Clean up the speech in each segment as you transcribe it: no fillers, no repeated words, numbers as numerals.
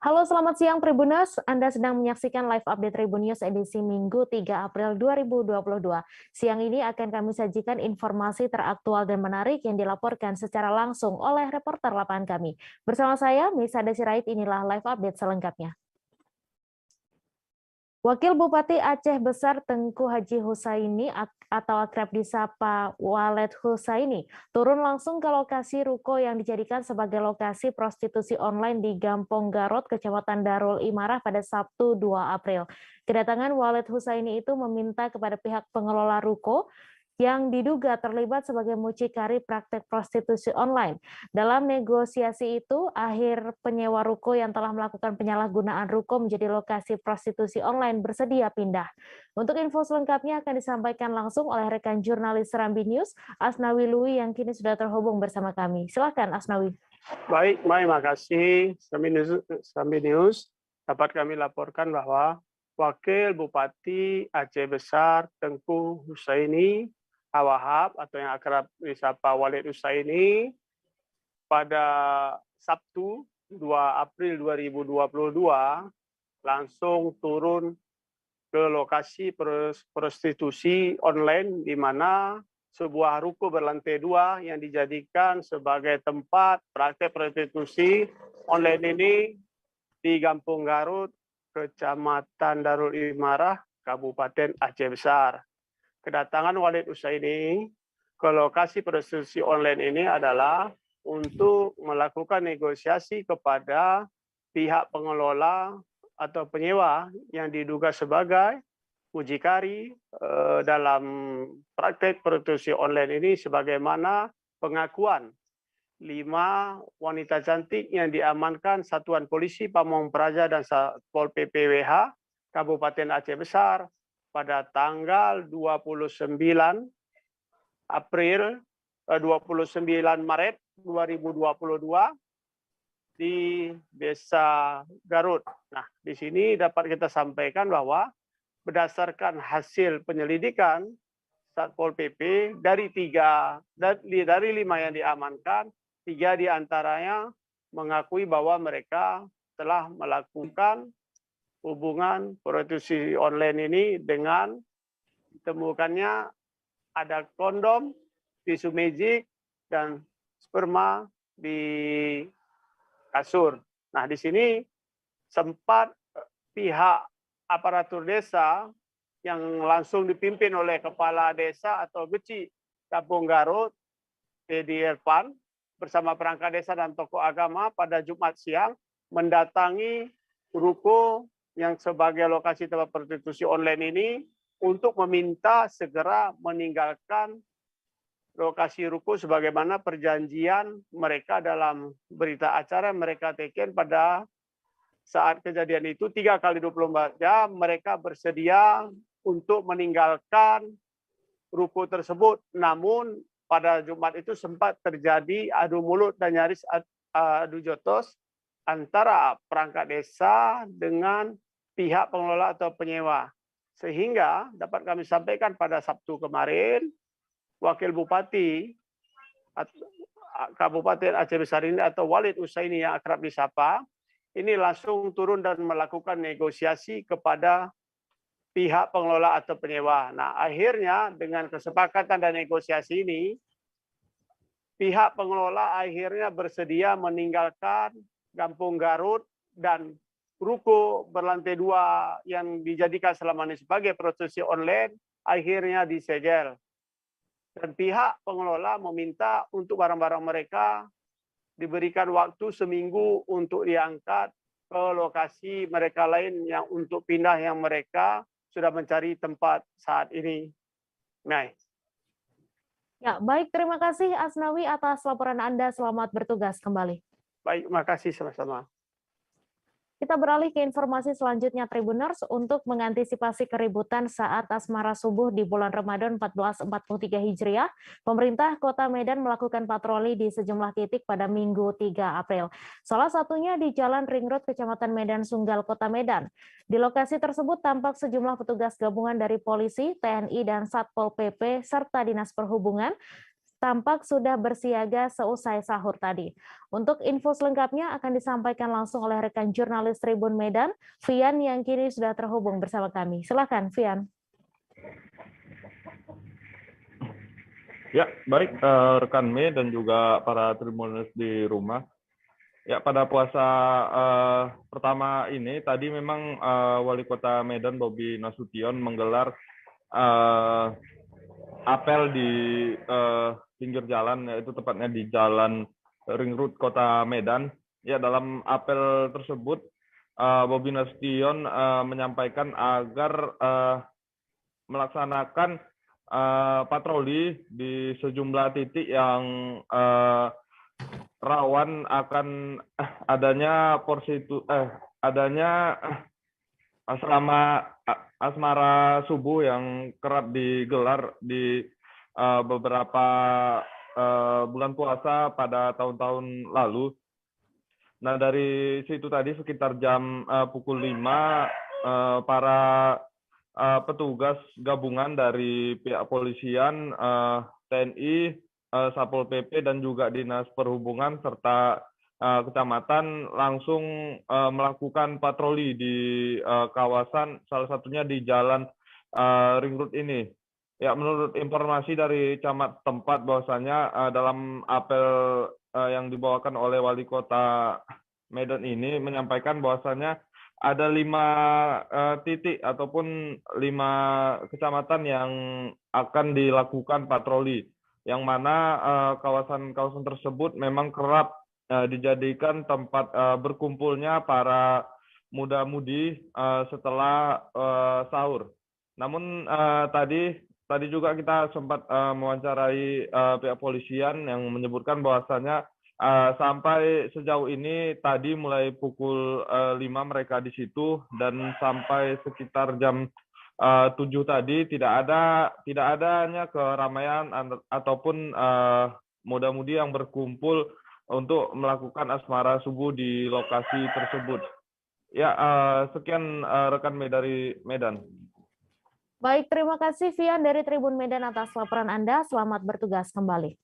Halo, selamat siang Tribuners. Anda sedang menyaksikan live update Tribun News edisi Minggu 3 April 2022. Siang ini akan kami sajikan informasi teraktual dan menarik yang dilaporkan secara langsung oleh reporter lapangan kami. Bersama saya, Misa Desirait, inilah live update selengkapnya. Wakil Bupati Aceh Besar Tengku Haji Husaini atau akrab disapa Walet Husaini turun langsung ke lokasi ruko yang dijadikan sebagai lokasi prostitusi online di Gampong Garot, Kecamatan Darul Imarah pada Sabtu 2 April. Kedatangan Walet Husaini itu meminta kepada pihak pengelola ruko yang diduga terlibat sebagai mucikari praktek prostitusi online. Dalam negosiasi itu, akhir penyewa ruko yang telah melakukan penyalahgunaan ruko menjadi lokasi prostitusi online bersedia pindah. Untuk info selengkapnya akan disampaikan langsung oleh rekan jurnalis Serambi News, Asnawi Lui yang kini sudah terhubung bersama kami. Silakan Asnawi. Baik, Mai, makasih. Serambi News dapat kami laporkan bahwa Wakil Bupati Aceh Besar Tengku Husaini Awahab atau yang akrab disapa Walid Husaini pada Sabtu 2 April 2022 langsung turun ke lokasi prostitusi online di mana sebuah ruko berlantai 2 yang dijadikan sebagai tempat praktek prostitusi online ini di Gampong Garut, Kecamatan Darul Imarah, Kabupaten Aceh Besar. Kedatangan Walid Husaini ke lokasi prostitusi online ini adalah untuk melakukan negosiasi kepada pihak pengelola atau penyewa yang diduga sebagai mucikari dalam praktek prostitusi online ini, sebagaimana pengakuan 5 wanita cantik yang diamankan Satuan Polisi Pamong Praja dan Satpol PPWH Kabupaten Aceh Besar pada tanggal 29 Maret 2022 di Desa Garut. Nah, di sini dapat kita sampaikan bahwa berdasarkan hasil penyelidikan Satpol PP dari 5 yang diamankan, 3 diantaranya mengakui bahwa mereka telah melakukan hubungan prostitusi online ini dengan ditemukannya ada kondom, tisu magic, dan sperma di kasur. Nah, di sini sempat pihak aparatur desa yang langsung dipimpin oleh Kepala Desa atau Geci Kampung Garut, Dedi Irfan, bersama perangkat desa dan tokoh agama pada Jumat siang mendatangi ruko yang sebagai lokasi tempat prostitusi online ini untuk meminta segera meninggalkan lokasi ruko sebagaimana perjanjian mereka dalam berita acara mereka teken pada saat kejadian itu 3 kali 24 jam mereka bersedia untuk meninggalkan ruko tersebut. Namun pada Jumat itu sempat terjadi adu mulut dan nyaris adu jotos antara perangkat desa dengan pihak pengelola atau penyewa. Sehingga dapat kami sampaikan pada Sabtu kemarin, Wakil Bupati Kabupaten Aceh Besar ini atau Walid Husaini yang akrab disapa, ini langsung turun dan melakukan negosiasi kepada pihak pengelola atau penyewa. Nah, akhirnya dengan kesepakatan dan negosiasi ini, pihak pengelola akhirnya bersedia meninggalkan Gampong Garut dan ruko berlantai 2 yang dijadikan selama ini sebagai prostitusi online akhirnya disegel. Dan pihak pengelola meminta untuk barang-barang mereka diberikan waktu seminggu untuk diangkat ke lokasi mereka lain yang untuk pindah yang mereka sudah mencari tempat saat ini. Nah. Ya, baik, terima kasih Asnawi atas laporan Anda. Selamat bertugas kembali. Baik, makasih sama-sama. Kita beralih ke informasi selanjutnya Tribuners. Untuk mengantisipasi keributan saat asmara subuh di bulan Ramadan 1443 Hijriah, pemerintah Kota Medan melakukan patroli di sejumlah titik pada Minggu 3 April. Salah satunya di Jalan Ring Road Kecamatan Medan Sunggal, Kota Medan. Di lokasi tersebut tampak sejumlah petugas gabungan dari polisi, TNI, dan Satpol PP serta Dinas Perhubungan tampak sudah bersiaga seusai sahur tadi. Untuk info selengkapnya akan disampaikan langsung oleh rekan jurnalis Tribun Medan, Vian, yang kini sudah terhubung bersama kami. Silakan, Vian. Ya, baik rekan Mei dan juga para Tribuners di rumah. Ya, pada puasa pertama ini tadi memang Wali Kota Medan Bobi Nasution menggelar apel di pinggir jalan, yaitu tepatnya di Jalan Ring Road Kota Medan. Ya, dalam apel tersebut Bobi Nasution menyampaikan agar melaksanakan patroli di sejumlah titik yang rawan akan adanya asmara subuh yang kerap digelar di beberapa bulan puasa pada tahun-tahun lalu. Nah, dari situ tadi sekitar jam pukul 5 para petugas gabungan dari pihak polisian, TNI, Satpol PP, dan juga Dinas Perhubungan serta kecamatan langsung melakukan patroli di kawasan, salah satunya di Jalan Ring Road ini. Ya, menurut informasi dari camat tempat bahwasanya dalam apel yang dibawakan oleh Wali Kota Medan ini menyampaikan bahwasanya ada 5 titik ataupun 5 kecamatan yang akan dilakukan patroli, yang mana kawasan-kawasan tersebut memang kerap dijadikan tempat berkumpulnya para muda-mudi setelah sahur. Namun tadi juga kita sempat mewawancarai pihak polisian yang menyebutkan bahwasanya sampai sejauh ini tadi mulai pukul 5 mereka di situ, dan sampai sekitar jam 7 tadi tidak adanya keramaian ataupun muda-mudi yang berkumpul untuk melakukan asmara subuh di lokasi tersebut. Ya, sekian rekan dari Medan. Baik, terima kasih Vian dari Tribun Medan atas laporan Anda. Selamat bertugas kembali.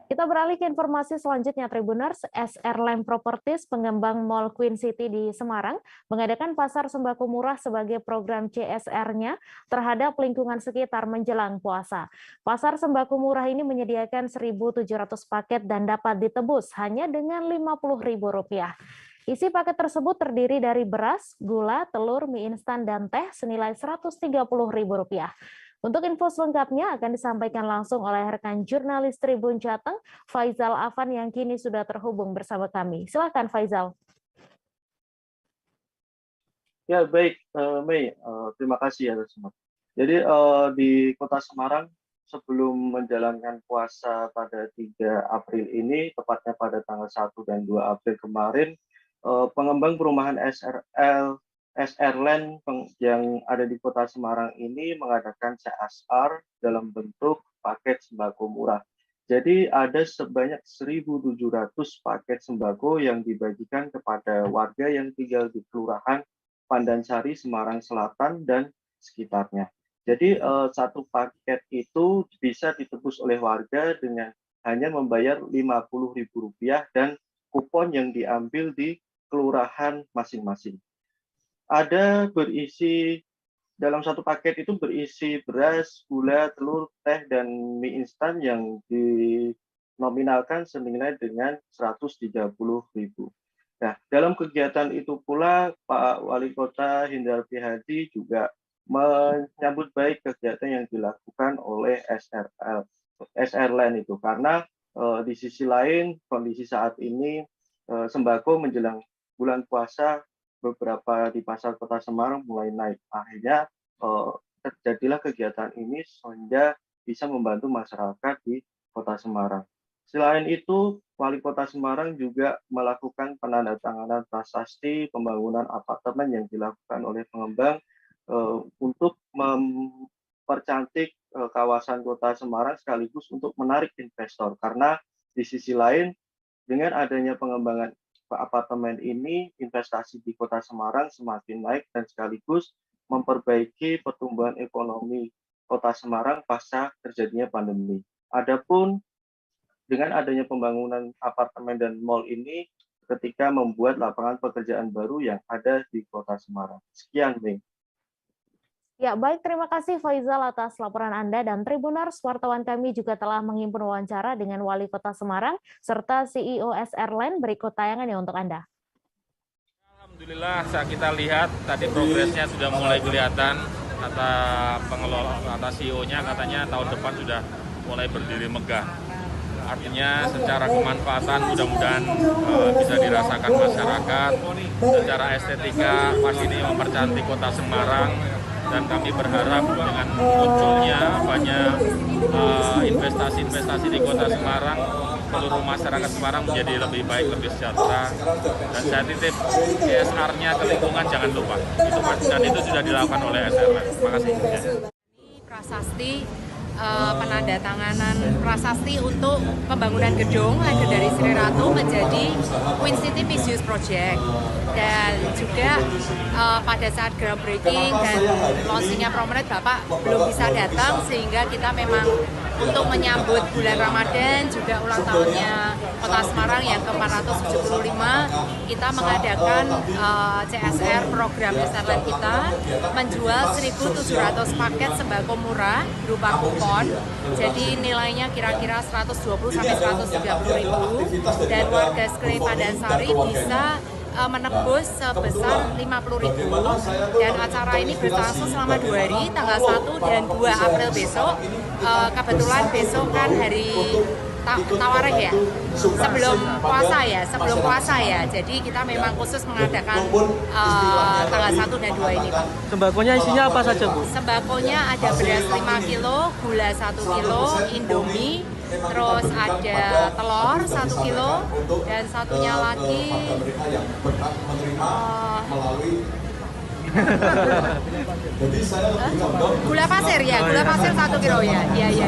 Kita beralih ke informasi selanjutnya, Tribuners. SR Land Properties, pengembang Mall Queen City di Semarang, mengadakan pasar sembako murah sebagai program CSR-nya terhadap lingkungan sekitar menjelang puasa. Pasar sembako murah ini menyediakan 1.700 paket dan dapat ditebus hanya dengan Rp50.000. Isi paket tersebut terdiri dari beras, gula, telur, mie instan, dan teh senilai Rp130.000. Untuk info selengkapnya akan disampaikan langsung oleh rekan jurnalis Tribun Jateng, Faizal Afan, yang kini sudah terhubung bersama kami. Silakan Faizal. Ya, baik, Mei. Terima kasih ya semua. Jadi di Kota Semarang sebelum menjalankan puasa pada 3 April ini, tepatnya pada tanggal 1 dan 2 April kemarin, pengembang perumahan SR Land yang ada di Kota Semarang ini mengadakan CSR dalam bentuk paket sembako murah. Jadi ada sebanyak 1.700 paket sembako yang dibagikan kepada warga yang tinggal di Kelurahan Pandansari, Semarang Selatan, dan sekitarnya. Jadi satu paket itu bisa ditebus oleh warga dengan hanya membayar Rp50.000 dan kupon yang diambil di kelurahan masing-masing. Ada dalam satu paket itu berisi beras, gula, telur, teh, dan mie instan yang dinominalkan senilai dengan Rp130.000. Nah, dalam kegiatan itu pula Pak Wali Kota Hindar Prihadi juga menyambut baik kegiatan yang dilakukan oleh SR Land itu, karena di sisi lain kondisi saat ini sembako menjelang bulan puasa beberapa di pasar Kota Semarang mulai naik. Akhirnya terjadilah kegiatan ini sehingga bisa membantu masyarakat di Kota Semarang. Selain itu, Wali Kota Semarang juga melakukan penandatanganan prasasti pembangunan apartemen yang dilakukan oleh pengembang untuk mempercantik kawasan Kota Semarang sekaligus untuk menarik investor. Karena di sisi lain, dengan adanya pengembangan apartemen ini, investasi di Kota Semarang semakin naik dan sekaligus memperbaiki pertumbuhan ekonomi Kota Semarang pasca terjadinya pandemi. Adapun dengan adanya pembangunan apartemen dan mal ini ketika membuat lapangan pekerjaan baru yang ada di Kota Semarang. Sekian, Mei. Ya, baik. Terima kasih Faizal atas laporan Anda dan Tribuners. Wartawan kami juga telah menghimpun wawancara dengan Wali Kota Semarang serta CEO SR Land. Berikut tayangannya untuk Anda. Alhamdulillah, saat kita lihat tadi progresnya sudah mulai kelihatan. Kata pengelola, kata CEO-nya katanya tahun depan sudah mulai berdiri megah. Artinya secara kemanfaatan mudah-mudahan bisa dirasakan masyarakat. Secara estetika pasti ini mempercantik Kota Semarang. Dan kami berharap dengan munculnya banyak investasi-investasi di Kota Semarang, seluruh masyarakat Semarang menjadi lebih baik, lebih sejahtera. Dan saya titip CSR-nya ke lingkungan jangan lupa. Dan itu sudah dilakukan oleh SLN. Terima kasih. Prasasti penandatanganan prasasti untuk pembangunan gedung Legendary Sri Ratu menjadi Queen City Mixed Use Project, dan juga pada saat groundbreaking dan launchingnya Promenade Bapak belum bisa datang, sehingga kita memang untuk menyambut bulan Ramadan juga ulang tahunnya Kota Semarang yang ke-475, kita mengadakan CSR program SLN kita menjual 1.700 paket sembako murah berupa kupon. Jadi nilainya kira-kira 120 sampai 130 ribu, dan warga sekeliling Pandansari bisa menebus sebesar 50.000, dan acara ini berlangsung selama 2 hari, tanggal 1 dan 2 April besok. Kebetulan besok kan hari Tawareh ya, sebelum puasa ya, jadi kita memang khusus mengadakan tanggal 1 dan 2 ini, Pak. Sembakonya isinya apa saja, Bu? Sembakonya ada beras 5 kilo, gula 1 kilo, Indomie, terus ada telur 1 kilo, dan satunya lagi gula pasir ya, gula pasir 1 kilo ya. Iya.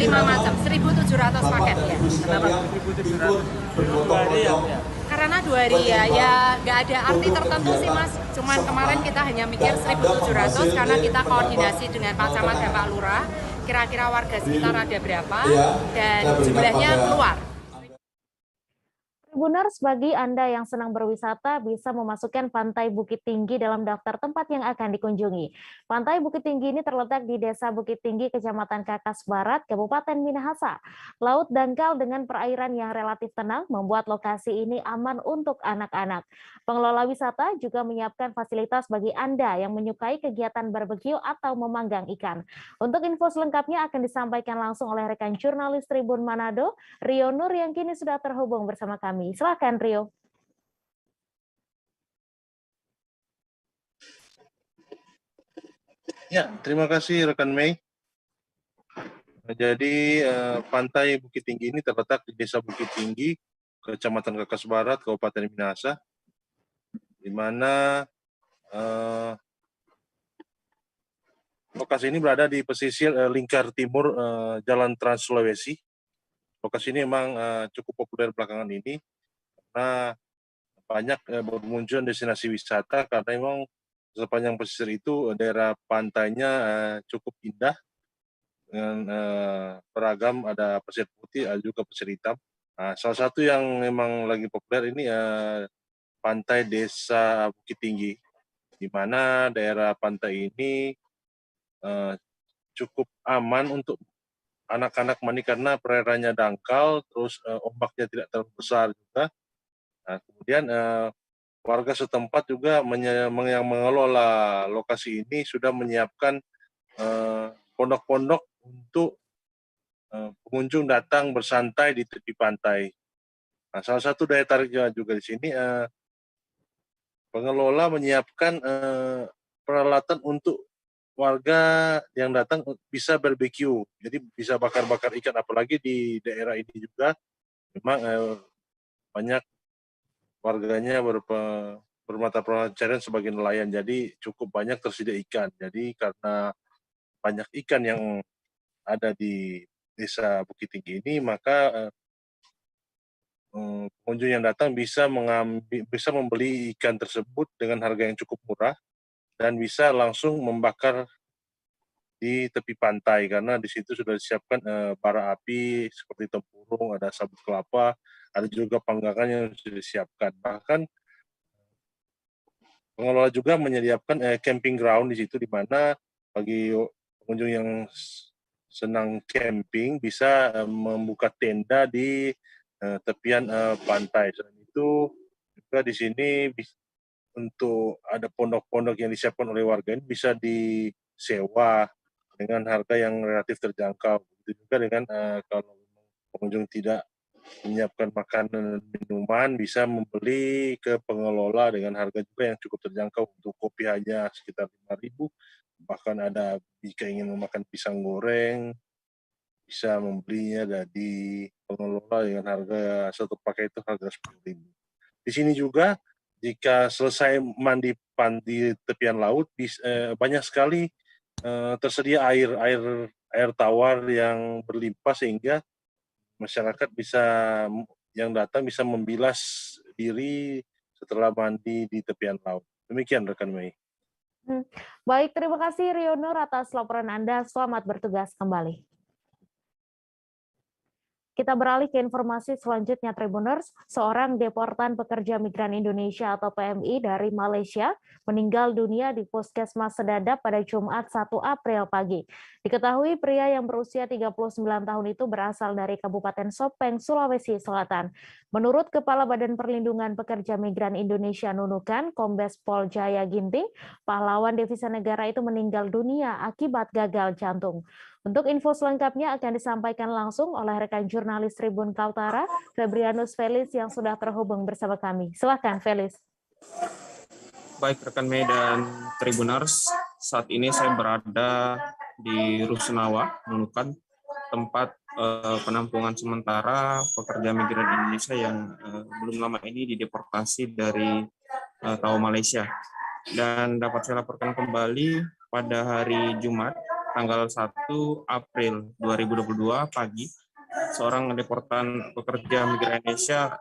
5 macam, 1.700 paket ya. Kenapa 1.700? 2 hari ya? Karena 2 hari ya nggak ada arti tertentu sih Mas. Cuman kemarin kita hanya mikir 1.700 karena kita koordinasi dengan Pak Camat dan Pak Lurah. Kira-kira warga sekitar ada berapa dan jumlahnya keluar. Tribuners, bagi Anda yang senang berwisata bisa memasukkan Pantai Bukit Tinggi dalam daftar tempat yang akan dikunjungi. Pantai Bukit Tinggi ini terletak di Desa Bukit Tinggi, Kecamatan Kakas Barat, Kabupaten Minahasa. Laut dangkal dengan perairan yang relatif tenang membuat lokasi ini aman untuk anak-anak. Pengelola wisata juga menyiapkan fasilitas bagi Anda yang menyukai kegiatan barbeque atau memanggang ikan. Untuk info selengkapnya akan disampaikan langsung oleh rekan jurnalis Tribun Manado, Rio Nur, yang kini sudah terhubung bersama kami. Silakan, Rio. Ya, terima kasih rekan Mei. Jadi Pantai Bukit Tinggi ini terletak di Desa Bukit Tinggi, Kecamatan Kakas Barat, Kabupaten Minahasa, di mana lokasi ini berada di pesisir lingkar timur Jalan Trans Sulawesi. Lokasi ini memang cukup populer belakangan ini karena banyak bermunculan destinasi wisata, karena memang sepanjang pesisir itu daerah pantainya cukup indah dengan beragam, ada pasir putih, ada juga pasir hitam. Nah, salah satu yang memang lagi populer ini pantai Desa Bukit Tinggi, di mana daerah pantai ini cukup aman untuk anak-anak mandi karena perairannya dangkal, terus ombaknya tidak terlalu besar juga. Nah, kemudian warga setempat juga yang mengelola lokasi ini sudah menyiapkan pondok-pondok untuk pengunjung datang bersantai di tepi pantai. Nah, salah satu daya tariknya juga di sini pengelola menyiapkan peralatan untuk warga yang datang bisa barbeque, jadi bisa bakar-bakar ikan, apalagi di daerah ini juga memang banyak warganya bermata pencarian sebagai nelayan, jadi cukup banyak tersedia ikan. Jadi karena banyak ikan yang ada di Desa Bukit Tinggi ini, maka pengunjung yang datang bisa membeli ikan tersebut dengan harga yang cukup murah dan bisa langsung membakar di tepi pantai karena di situ sudah disiapkan bara api seperti tempurung, ada sabut kelapa, ada juga panggangan yang sudah disiapkan. Bahkan pengelola juga menyediakan camping ground di situ, di mana bagi pengunjung yang senang camping bisa membuka tenda di tepian pantai. Selain itu juga di sini untuk ada pondok-pondok yang disiapkan oleh warga ini bisa disewa dengan harga yang relatif terjangkau. Begitu juga dengan kalau pengunjung tidak menyiapkan makanan dan minuman, bisa membeli ke pengelola dengan harga juga yang cukup terjangkau. Untuk kopi hanya sekitar 5.000, bahkan ada jika ingin memakan pisang goreng, bisa membelinya dari pengelola dengan harga satu paket itu harga 10.000. Di sini juga jika selesai mandi di tepian laut, banyak sekali tersedia air tawar yang berlimpah sehingga masyarakat yang datang bisa membilas diri setelah mandi di tepian laut. Demikian rekan Mei. Baik, terima kasih Rionur atas laporan Anda. Selamat bertugas kembali. Kita beralih ke informasi selanjutnya, Tribuners. Seorang deportan pekerja migran Indonesia atau PMI dari Malaysia meninggal dunia di Puskesmas Sedadap pada Jumat 1 April pagi. Diketahui pria yang berusia 39 tahun itu berasal dari Kabupaten Sopeng, Sulawesi Selatan. Menurut Kepala Badan Perlindungan Pekerja Migran Indonesia Nunukan, Kombes Pol Jaya Ginting, pahlawan devisa negara itu meninggal dunia akibat gagal jantung. Untuk info selengkapnya akan disampaikan langsung oleh rekan jurnalis Tribun Kaltara, Febrianus Felix yang sudah terhubung bersama kami. Silakan, Felix. Baik, rekan Mei dan Tribuners, saat ini saya berada di Rusunawa, Nunukan, tempat penampungan sementara pekerja migran Indonesia yang belum lama ini dideportasi dari Tau Malaysia. Dan dapat saya laporkan kembali pada hari Jumat, tanggal 1 April 2022 pagi, seorang deportan pekerja migran Indonesia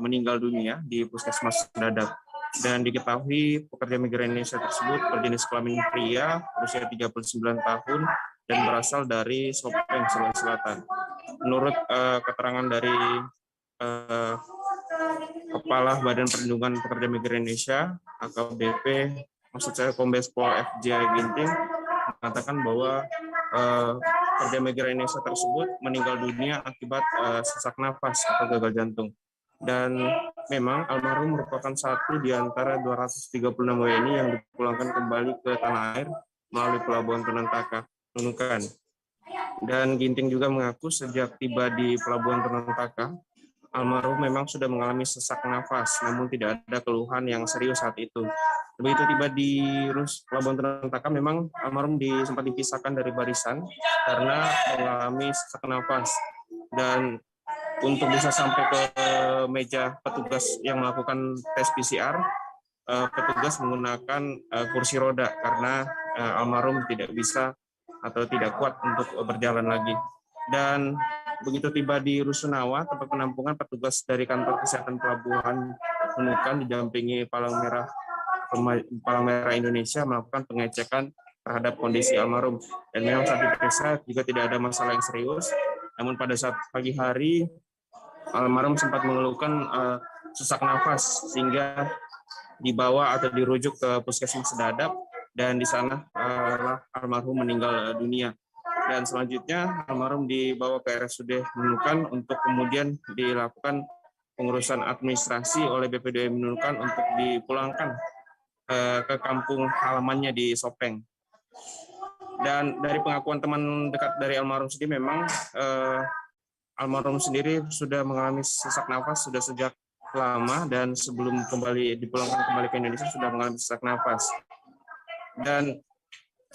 meninggal dunia di Puskesmas Sedadap. Dan diketahui pekerja migran Indonesia tersebut berjenis kelamin pria, berusia 39 tahun, dan berasal dari Sopeng, Sulawesi Selatan. Menurut keterangan dari Kepala Badan Perlindungan Pekerja Migran Indonesia, AKBP, maksud saya Kombes Pol FJ Ginting, mengatakan bahwa pekerja migran Indonesia tersebut meninggal dunia akibat sesak nafas atau gagal jantung. Dan memang almarhum merupakan satu di antara 236 WNI yang dipulangkan kembali ke tanah air melalui Pelabuhan Tunantaka, Nunukan. Dan Ginting juga mengaku sejak tiba di Pelabuhan Tunantaka, almarhum memang sudah mengalami sesak nafas, namun tidak ada keluhan yang serius saat itu. Begitu tiba di Pelabuhan Tunantaka, memang almarhum sempat dipisahkan dari barisan karena mengalami sesak nafas. Dan untuk bisa sampai ke meja petugas yang melakukan tes PCR, petugas menggunakan kursi roda karena almarhum tidak bisa atau tidak kuat untuk berjalan lagi. Dan begitu tiba di Rusunawa, tempat penampungan, petugas dari kantor kesehatan pelabuhan Nunukan didampingi Palang Merah Indonesia melakukan pengecekan terhadap kondisi almarhum. Dan memang saat diperiksa juga tidak ada masalah yang serius. Namun pada saat pagi hari, almarhum sempat mengeluhkan sesak nafas sehingga dibawa atau dirujuk ke Puskesmas Sedadap, dan di sana almarhum meninggal dunia. Dan selanjutnya almarhum dibawa ke RSUD Nunukan untuk kemudian dilakukan pengurusan administrasi oleh BPDM Nunukan untuk dipulangkan ke kampung halamannya di Sopeng. Dan dari pengakuan teman dekat dari almarhum sendiri, memang almarhum sendiri sudah mengalami sesak nafas sudah sejak lama, dan sebelum dipulangkan kembali ke Indonesia sudah mengalami sesak nafas. Dan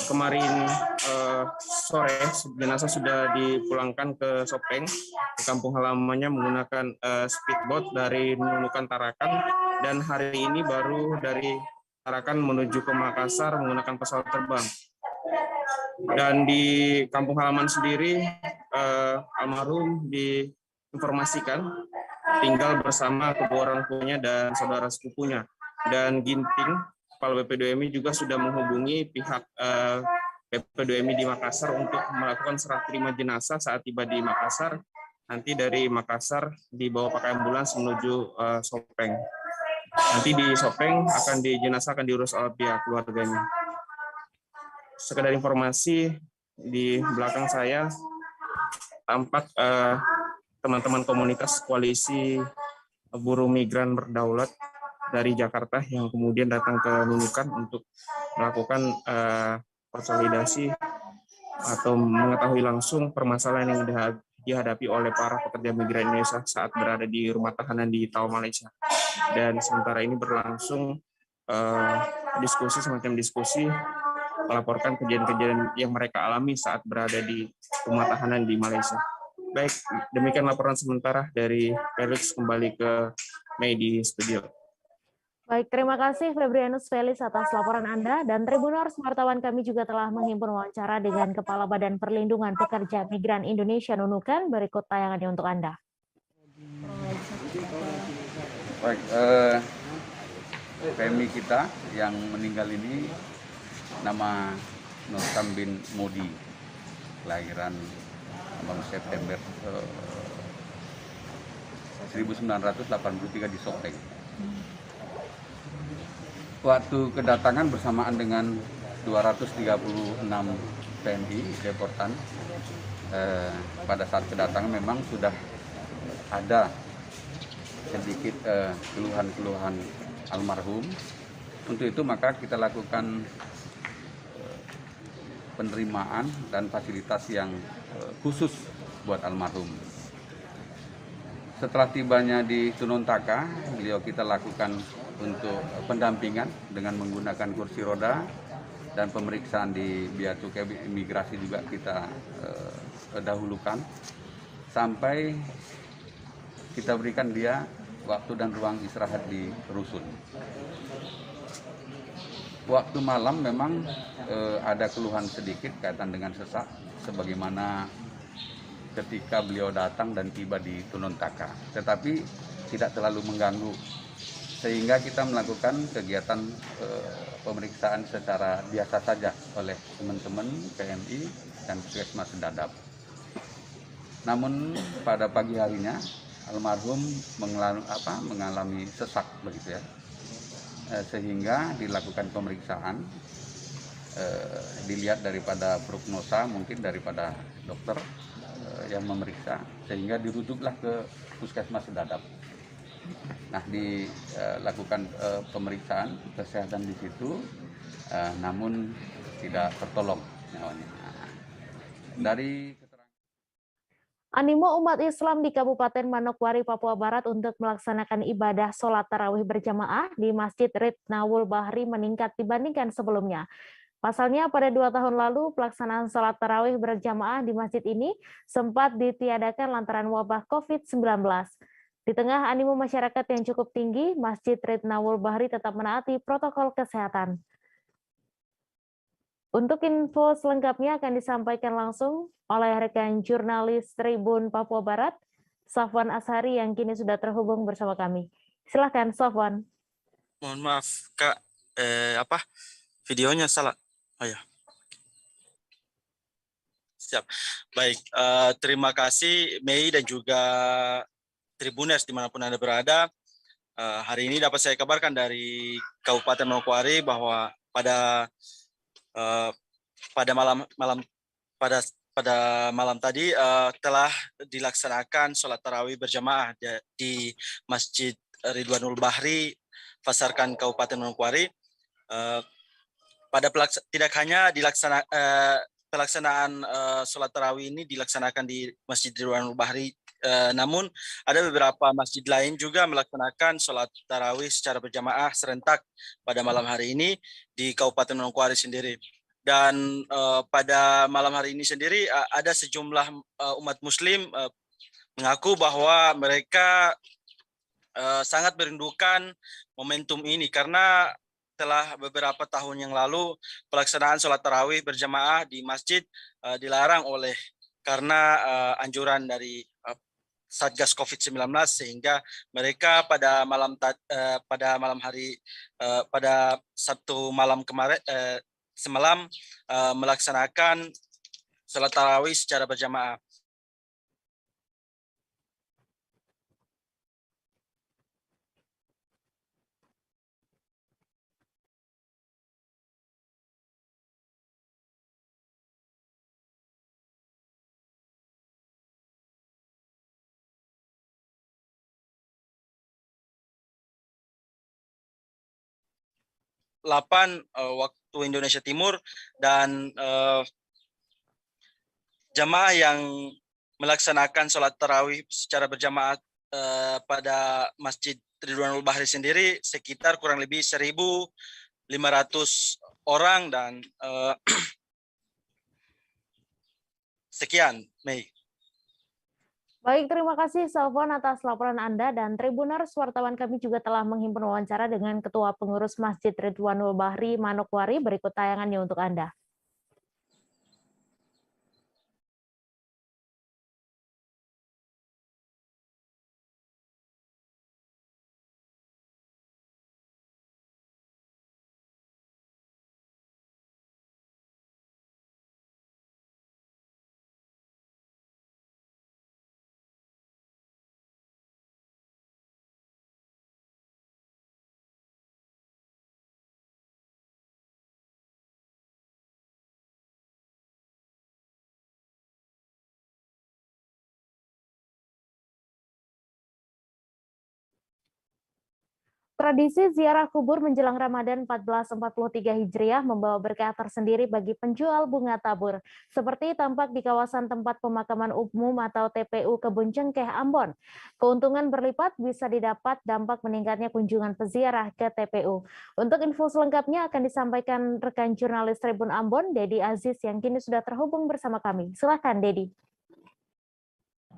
kemarin sore jenazah sudah dipulangkan ke Sopeng, ke kampung halamannya menggunakan speedboat dari Nunukan Tarakan, dan hari ini baru dari Tarakan menuju ke Makassar menggunakan pesawat terbang. Dan di kampung halaman sendiri, almarhum diinformasikan tinggal bersama kedua orang tuanya dan saudara sepupunya. Dan Ginting, Kepala BPDMI juga sudah menghubungi pihak PP2MI di Makassar untuk melakukan serah terima jenazah saat tiba di Makassar. Nanti dari Makassar dibawa pakai ambulans menuju Sopeng. Nanti di Sopeng jenazah akan diurus oleh pihak keluarganya. Sekedar informasi, di belakang saya tampak teman-teman komunitas koalisi buruh migran berdaulat dari Jakarta yang kemudian datang ke Nunukan untuk melakukan konsolidasi atau mengetahui langsung permasalahan yang dihadapi oleh para pekerja migran Indonesia saat berada di rumah tahanan di Tawau, Malaysia. Dan sementara ini berlangsung semacam diskusi melaporkan kejadian-kejadian yang mereka alami saat berada di rumah tahanan di Malaysia. Baik, demikian laporan sementara dari Felix, kembali ke Mei di studio. Baik, terima kasih Febrianus Felix atas laporan Anda, dan Tribuners wartawan kami juga telah menghimpun wawancara dengan Kepala Badan Perlindungan Pekerja Migran Indonesia Nunukan. Berikut tayangannya untuk Anda. Baik, PMI kita yang meninggal ini nama Nurkan bin Modi, kelahiran 6 September 1983 di Sopeng. Waktu kedatangan bersamaan dengan 236 TNI deportan, pada saat kedatangan memang sudah ada sedikit keluhan-keluhan almarhum. Untuk itu maka kita lakukan penerimaan dan fasilitas yang khusus buat almarhum. Setelah tibanya di Tunontaka, beliau kita lakukan untuk pendampingan dengan menggunakan kursi roda, dan pemeriksaan di Bea Cukai Imigrasi juga kita dahulukan sampai kita berikan dia waktu dan ruang istirahat di rusun. Waktu malam memang ada keluhan sedikit kaitan dengan sesak, sebagaimana ketika beliau datang dan tiba di Tunontaka, tetapi tidak terlalu mengganggu, sehingga kita melakukan kegiatan pemeriksaan secara biasa saja oleh teman-teman PMI dan Puskesmas Dadap. Namun pada pagi harinya almarhum mengalami sesak begitu ya, sehingga dilakukan pemeriksaan, dilihat daripada prognosa mungkin daripada dokter yang memeriksa, sehingga dirujuklah ke Puskesmas Dadap. Nah, dilakukan pemeriksaan kesehatan di situ, namun tidak tertolong nyawanya. Dari Animo umat Islam di Kabupaten Manokwari, Papua Barat untuk melaksanakan ibadah sholat tarawih berjamaah di Masjid Ridnaul Bahri meningkat dibandingkan sebelumnya. Pasalnya pada 2 tahun lalu pelaksanaan sholat tarawih berjamaah di masjid ini sempat ditiadakan lantaran wabah COVID-19. Di tengah animo masyarakat yang cukup tinggi, Masjid Ridnaul Bahri tetap menaati protokol kesehatan. Untuk info selengkapnya akan disampaikan langsung oleh rekan jurnalis Tribun Papua Barat, Safwan Ashari, yang kini sudah terhubung bersama kami. Silakan, Safwan. Mohon maaf, Kak. Videonya salah. Oh ya. Siap. Baik, terima kasih Mei dan juga Tribuners dimanapun Anda berada. Hari ini dapat saya kabarkan dari Kabupaten Manokwari bahwa pada malam tadi telah dilaksanakan sholat tarawih berjamaah di Masjid Ridwanul Bahri, Pasarkan, Kabupaten Manokwari. Tidak hanya pelaksanaan sholat tarawih ini dilaksanakan di Masjid Ridwanul Bahri, namun ada beberapa masjid lain juga melaksanakan sholat tarawih secara berjamaah serentak pada malam hari ini di Kabupaten Manokwari sendiri. Dan pada malam hari ini sendiri ada sejumlah umat Muslim mengaku bahwa mereka sangat merindukan momentum ini karena telah beberapa tahun yang lalu pelaksanaan sholat tarawih berjamaah di masjid dilarang karena anjuran dari Satgas COVID-19, sehingga mereka pada Sabtu malam kemarin semalam melaksanakan sholat tarawih secara berjamaah. Waktu Indonesia Timur, dan jamaah yang melaksanakan sholat tarawih secara berjamaah pada Masjid Ridwanul Bahri sendiri sekitar kurang lebih 1.500 orang, dan sekian, Mei. Baik, terima kasih Sofwan atas laporan Anda, dan Tribuners, wartawan kami juga telah menghimpun wawancara dengan Ketua Pengurus Masjid Ridwanul Bahri Manokwari. Berikut tayangannya untuk Anda. Tradisi ziarah kubur menjelang Ramadan 1443 Hijriah membawa berkah tersendiri bagi penjual bunga tabur, seperti tampak di kawasan tempat pemakaman umum atau TPU Kebun Cengkeh, Ambon. Keuntungan berlipat bisa didapat dampak meningkatnya kunjungan peziarah ke TPU. Untuk info selengkapnya akan disampaikan rekan jurnalis Tribun Ambon, Dedi Aziz, yang kini sudah terhubung bersama kami. Silakan, Dedi.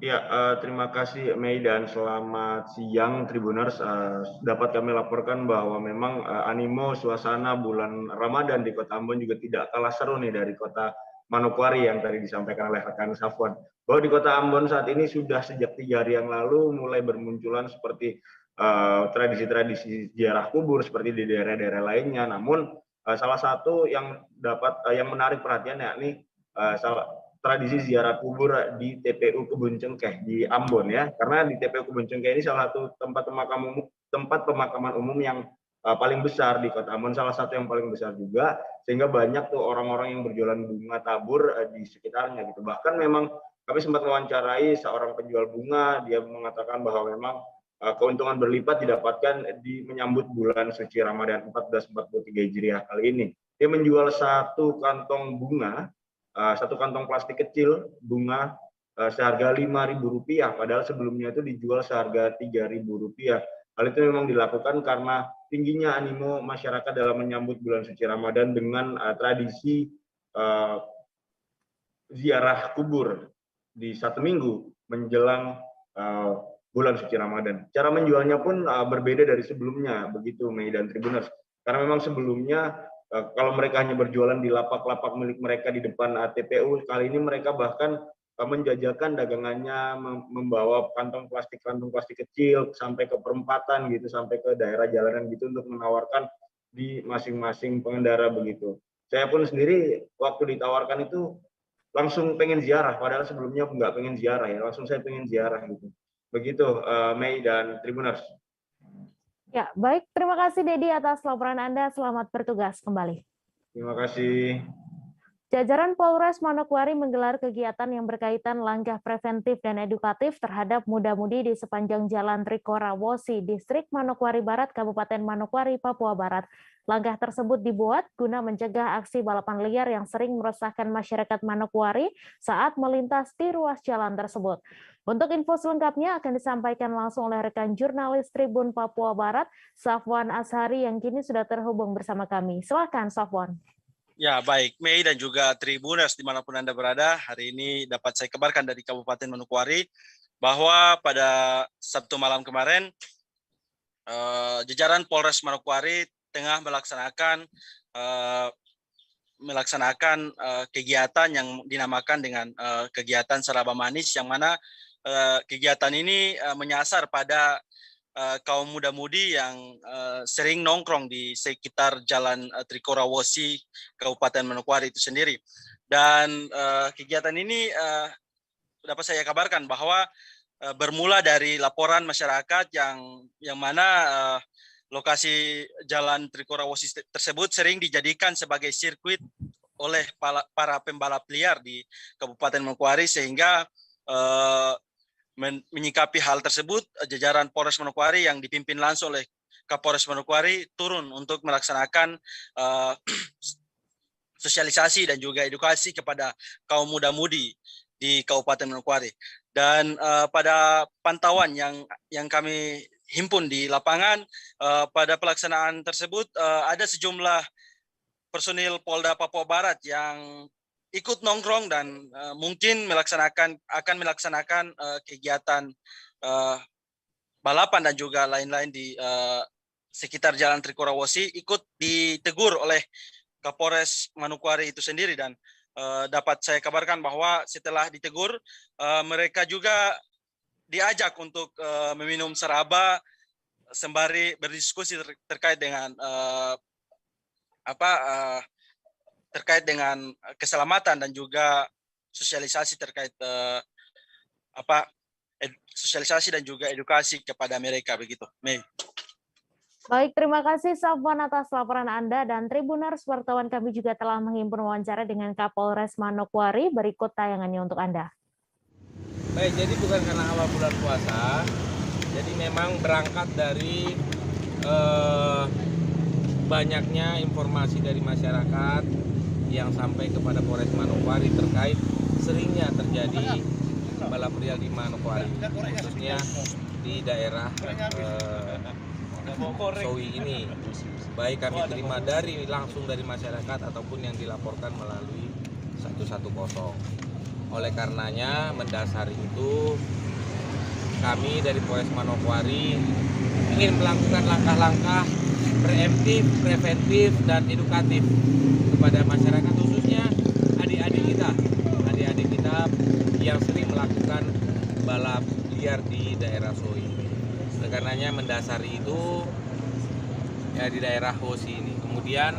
Ya, terima kasih Mei, dan selamat siang Tribuners. Dapat kami laporkan bahwa memang animo suasana bulan Ramadan di Kota Ambon juga tidak kalah seru nih dari Kota Manokwari yang tadi disampaikan oleh rekan Safwan. Bahwa di Kota Ambon saat ini sudah sejak 3 hari yang lalu mulai bermunculan seperti tradisi-tradisi ziarah kubur seperti di daerah-daerah lainnya. Namun salah satu yang menarik perhatian yakni tradisi ziarah kubur di TPU Kebun Cengkeh di Ambon ya, karena di TPU Kebun Cengkeh ini salah satu tempat pemakaman umum yang paling besar di Kota Ambon, salah satu yang paling besar juga, sehingga banyak tuh orang-orang yang berjualan bunga tabur di sekitarnya gitu. Bahkan memang kami sempat mewawancarai seorang penjual bunga, dia mengatakan bahwa memang keuntungan berlipat didapatkan di menyambut bulan suci Ramadan 1443 Hijriah kali ini. Dia menjual satu kantong bunga, satu kantong plastik kecil bunga seharga Rp5.000, padahal sebelumnya itu dijual seharga Rp3.000. Hal itu memang dilakukan karena tingginya animo masyarakat dalam menyambut bulan suci Ramadan dengan tradisi ziarah kubur di 1 minggu menjelang bulan suci Ramadan. Cara menjualnya pun berbeda dari sebelumnya, begitu Mei dan Tribuners. Karena memang sebelumnya kalau mereka hanya berjualan di lapak-lapak milik mereka di depan TPU, kali ini mereka bahkan menjajakan dagangannya, membawa kantong plastik kecil sampai ke perempatan gitu, sampai ke daerah jalanan gitu untuk menawarkan di masing-masing pengendara begitu. Saya pun sendiri waktu ditawarkan itu langsung pengen ziarah, padahal sebelumnya nggak pengen ziarah ya, langsung saya pengen ziarah gitu. Begitu Mei dan Tribuners. Ya, baik. Terima kasih Dedi atas laporan Anda. Selamat bertugas kembali. Terima kasih. Jajaran Polres Manokwari menggelar kegiatan yang berkaitan langkah preventif dan edukatif terhadap muda-mudi di sepanjang Jalan Trikora Wosi, Distrik Manokwari Barat, Kabupaten Manokwari, Papua Barat. Langkah tersebut dibuat guna mencegah aksi balapan liar yang sering meresahkan masyarakat Manokwari saat melintas di ruas jalan tersebut. Untuk info selengkapnya akan disampaikan langsung oleh rekan jurnalis Tribun Papua Barat, Safwan Ashari, yang kini sudah terhubung bersama kami. Silakan, Safwan. Ya, baik. Mei dan juga Tribuners dimanapun Anda berada, hari ini dapat saya kabarkan dari Kabupaten Manokwari bahwa pada Sabtu malam kemarin, jajaran Polres Manokwari tengah melaksanakan kegiatan yang dinamakan dengan kegiatan Seraba Manis, yang mana kegiatan ini menyasar pada kaum muda-mudi yang sering nongkrong di sekitar Jalan Trikorawosi, Kabupaten Manokwari itu sendiri. Dan kegiatan ini dapat saya kabarkan bahwa bermula dari laporan masyarakat yang mana lokasi Jalan Trikorawosi tersebut sering dijadikan sebagai sirkuit oleh para pembalap liar di Kabupaten Manokwari, sehingga menyikapi hal tersebut, jajaran Polres Manokwari yang dipimpin langsung oleh Kapolres Manokwari turun untuk melaksanakan sosialisasi dan juga edukasi kepada kaum muda-mudi di Kabupaten Manokwari. Dan pada pantauan yang kami himpun di lapangan, pada pelaksanaan tersebut ada sejumlah personil Polda Papua Barat yang ikut nongkrong dan mungkin akan melaksanakan kegiatan balapan dan juga lain-lain di sekitar Jalan Trikorawosi, ikut ditegur oleh Kapolres Manokwari itu sendiri. Dan dapat saya kabarkan bahwa setelah ditegur, mereka juga diajak untuk meminum seraba sembari berdiskusi terkait dengan terkait dengan keselamatan dan juga sosialisasi terkait sosialisasi dan juga edukasi kepada mereka, begitu. Mei. Baik, terima kasih Safwan atas laporan Anda, dan Tribuners wartawan kami juga telah menghimpun wawancara dengan Kapolres Manokwari. Berikut tayangannya untuk Anda. Baik, jadi bukan karena awal bulan puasa, jadi memang berangkat dari banyaknya informasi dari masyarakat yang sampai kepada Polres Manokwari terkait seringnya terjadi balap liar di Manokwari, khususnya di daerah Sowi ini. Baik kami terima langsung dari masyarakat ataupun yang dilaporkan melalui 110. Oleh karenanya, mendasari itu kami dari Polres Manokwari ingin melakukan langkah-langkah preemptif, preventif, dan edukatif kepada masyarakat, khususnya adik-adik kita yang sering melakukan balap liar di daerah Sowi. Oleh karenanya mendasari itu ya di daerah Hosi ini. Kemudian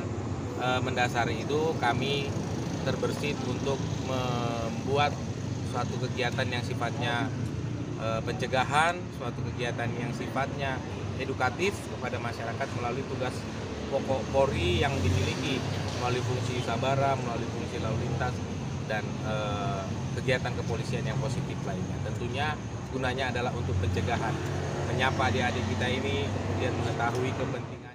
mendasari itu kami terbersit untuk membuat suatu kegiatan yang sifatnya pencegahan, suatu kegiatan yang sifatnya edukatif kepada masyarakat melalui tugas pokok Polri yang dimiliki melalui fungsi sabara, melalui fungsi lalu lintas, dan kegiatan kepolisian yang positif lainnya. Tentunya gunanya adalah untuk pencegahan, menyapa adik-adik kita ini, kemudian mengetahui kepentingan.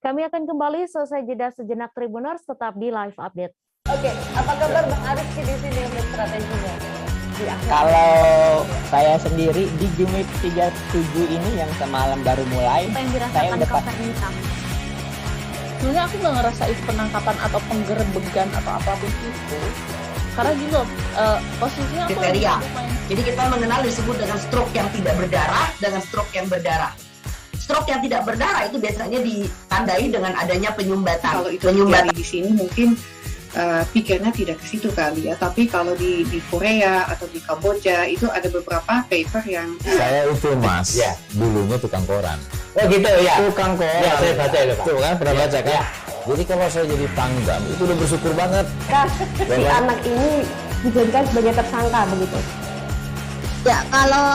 Kami akan kembali selesai jeda sejenak, Tribuners, tetap di Live Update. Oke, apa kabar Bang Arifki di sini untuk strateginya? Kalau saya sendiri di Jumit 37 ini yang semalam baru mulai, saya udah pasti. Sebenarnya aku nggak ngerasa itu penangkapan atau penggerebegan atau apapun itu, karena gitu posisinya aku kriteria. Jadi kita mengenal disebut dengan stroke yang tidak berdarah dengan stroke yang berdarah. Stroke yang tidak berdarah itu biasanya ditandai dengan adanya penyumbatan. Kalau itu penyumbatan di sini mungkin pikirnya tidak ke situ kali ya, tapi kalau di Korea atau di Kamboja itu ada beberapa paper yang saya itu Mas, ya, dulunya tukang koran. Oh gitu ya. Tukang koran. Ya, saya baca itu Pak. Tuh kan pernah baca kan? Ya. Jadi kalau saya jadi pangdam itu udah bersyukur banget. Si anak ini dijadikan sebagai tersangka begitu. Ya, kalau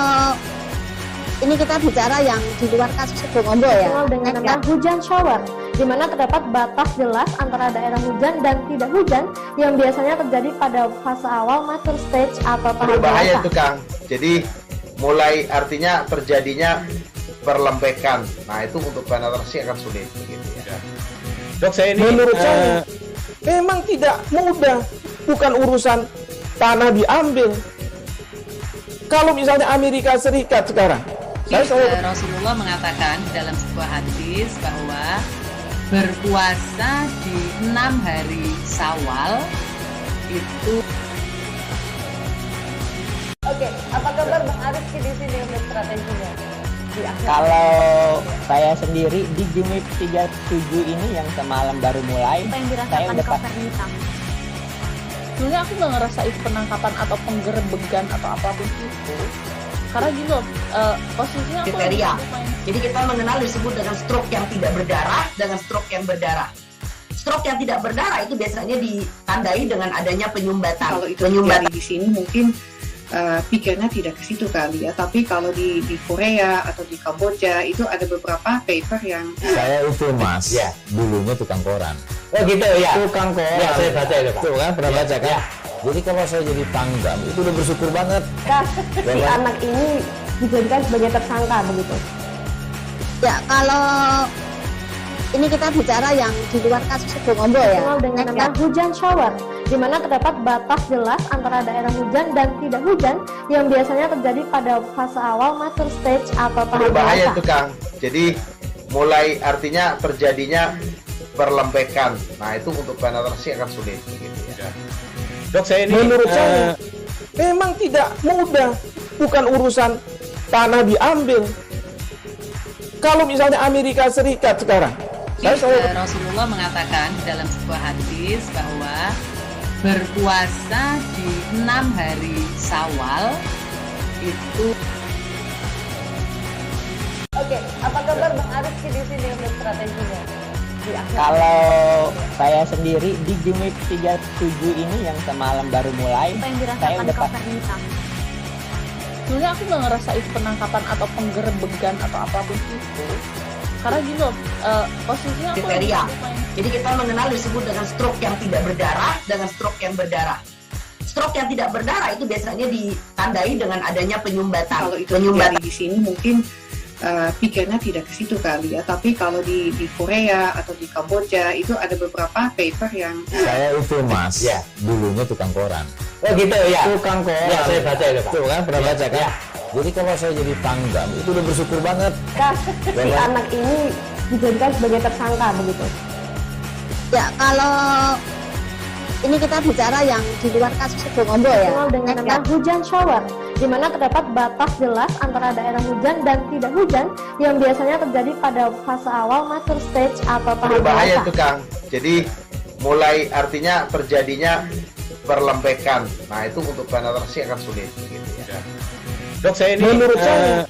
ini kita bicara yang di luar kasus Bongombo ya. Dengan nama hujan shower, di mana terdapat batas jelas antara daerah hujan dan tidak hujan yang biasanya terjadi pada fase awal mature stage atau tahap berbahaya itu Kang. Jadi mulai artinya terjadinya perlembekan. Nah itu untuk penetrasi akan sulit begitu ya. Dok, saya ini menurut saya memang tidak mudah, bukan urusan tanah diambil. Kalau misalnya Amerika Serikat sekarang, Rasulullah mengatakan dalam sebuah hadis bahwa berpuasa di 6 hari Syawal itu. Oke, apa kabar Bang Arifki di sini untuk strateginya? Kalau saya sendiri di Jumit 37 ini yang semalam baru mulai, saya udah pasti. Sebenarnya aku nggak ngerasa itu penangkapan atau penggerebegan atau apapun itu, Karena gini loh, posisinya aku kriteria. Jadi kita mengenal disebut dengan stroke yang tidak berdarah dengan stroke yang berdarah. Stroke yang tidak berdarah itu biasanya ditandai dengan adanya penyumbatan. Kalau itu terjadi di sini mungkin pikirnya tidak ke situ kali ya. Tapi kalau di Korea atau di Kamboja itu ada beberapa paper yang saya itu mas, ya, dulunya tukang koran. Oh gitu ya. Tukang koran. Ya, saya baca itu Pak. Tuh kan pernah baca kan? Ya. Jadi kalau saya jadi pangdam itu udah bersyukur banget. Si anak ini dijadikan sebagai tersangka begitu. Ya, kalau ini kita bicara yang di luar kasus Sebongombo ya. Dikenal dengan nama hujan shower, di mana terdapat batas jelas antara daerah hujan dan tidak hujan yang biasanya terjadi pada fase awal mature stage atau tahap Berbahaya dewasa. itu Kang. Jadi mulai artinya terjadinya perlembekan. Nah itu untuk penetrasi akan sulit. Gitu ya. Dok, saya ini menurut saya memang tidak mudah, bukan urusan tanah diambil. Kalau misalnya Amerika Serikat sekarang, Rasulullah mengatakan dalam sebuah hadis bahwa berpuasa di 6 hari Syawal itu. Oke, apa kabar Bang Arif di sini untuk strateginya? Kalau saya sendiri di Jumit 37 ini yang semalam baru mulai, saya udah sebenarnya aku nggak ngerasa itu penangkapan atau penggerebegan atau apapun itu. Karena gini loh, posisinya aku kriteria. Jadi kita mengenal disebut dengan stroke yang tidak berdarah dengan stroke yang berdarah. Stroke yang tidak berdarah itu biasanya ditandai dengan adanya penyumbatan. Kalau itu terjadi di sini mungkin pikirnya tidak ke situ kali ya. Tapi kalau di Korea atau di Kamboja itu ada beberapa paper yang saya itu mas, ya, dulunya tukang koran. Oh gitu ya. Tukang koran. Ya, saya baca itu Pak. Tuh kan pernah baca kan? Ya. Jadi kalau saya jadi pangdam itu udah bersyukur banget. Si anak ini dijadikan sebagai tersangka begitu. Ya, kalau ini kita bicara yang di luar kasus Sebongombo ya. Dikenal dengan nama hujan shower, di mana terdapat batas jelas antara daerah hujan dan tidak hujan yang biasanya terjadi pada fase awal mature stage atau tahap Berbahaya dewasa. itu Kang. Jadi mulai artinya terjadinya perlembekan. Nah itu untuk penetrasi akan sulit. Gitu ya. Dok, saya ini menurut saya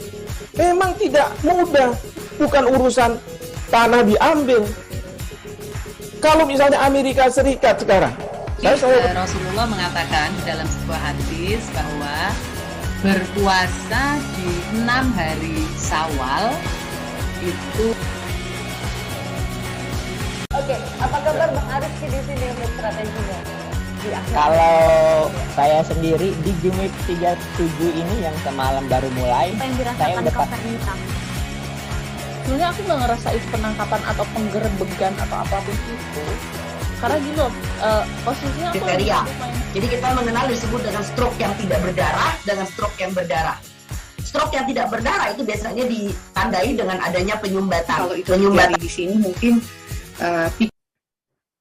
memang tidak mudah, bukan urusan tanah diambil. Kalau misalnya Amerika Serikat sekarang, Rasulullah mengatakan dalam sebuah hadis bahwa berpuasa di 6 hari Syawal itu. Oke, apa kabar Bang Arif di sini untuk strateginya? Kalau saya sendiri di Jumit 37 ini yang semalam baru mulai, saya udah sebenarnya aku nggak ngerasa itu penangkapan atau penggerebegan atau apapun itu. Karena gini loh, posisinya aku kriteria. Jadi kita mengenal disebut dengan stroke yang tidak berdarah dengan stroke yang berdarah. Stroke yang tidak berdarah itu biasanya ditandai dengan adanya penyumbatan. Kalau itu terjadi di sini mungkin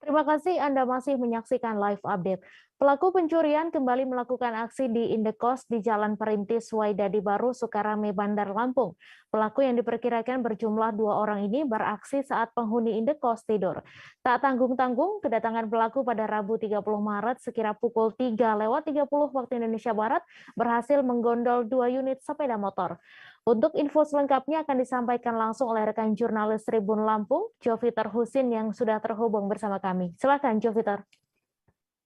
Terima kasih Anda masih menyaksikan live update. Pelaku pencurian kembali melakukan aksi di Indekos di Jalan Perintis Waidadi Baru, Sukarame, Bandar Lampung. Pelaku yang diperkirakan berjumlah 2 orang ini beraksi saat penghuni Indekos tidur. Tak tanggung-tanggung, kedatangan pelaku pada Rabu 30 Maret sekira pukul 3:30 waktu Indonesia Barat berhasil menggondol 2 unit sepeda motor. Untuk info selengkapnya akan disampaikan langsung oleh rekan jurnalis Tribun Lampung, Joviter Husin yang sudah terhubung bersama kami. Silakan Joviter.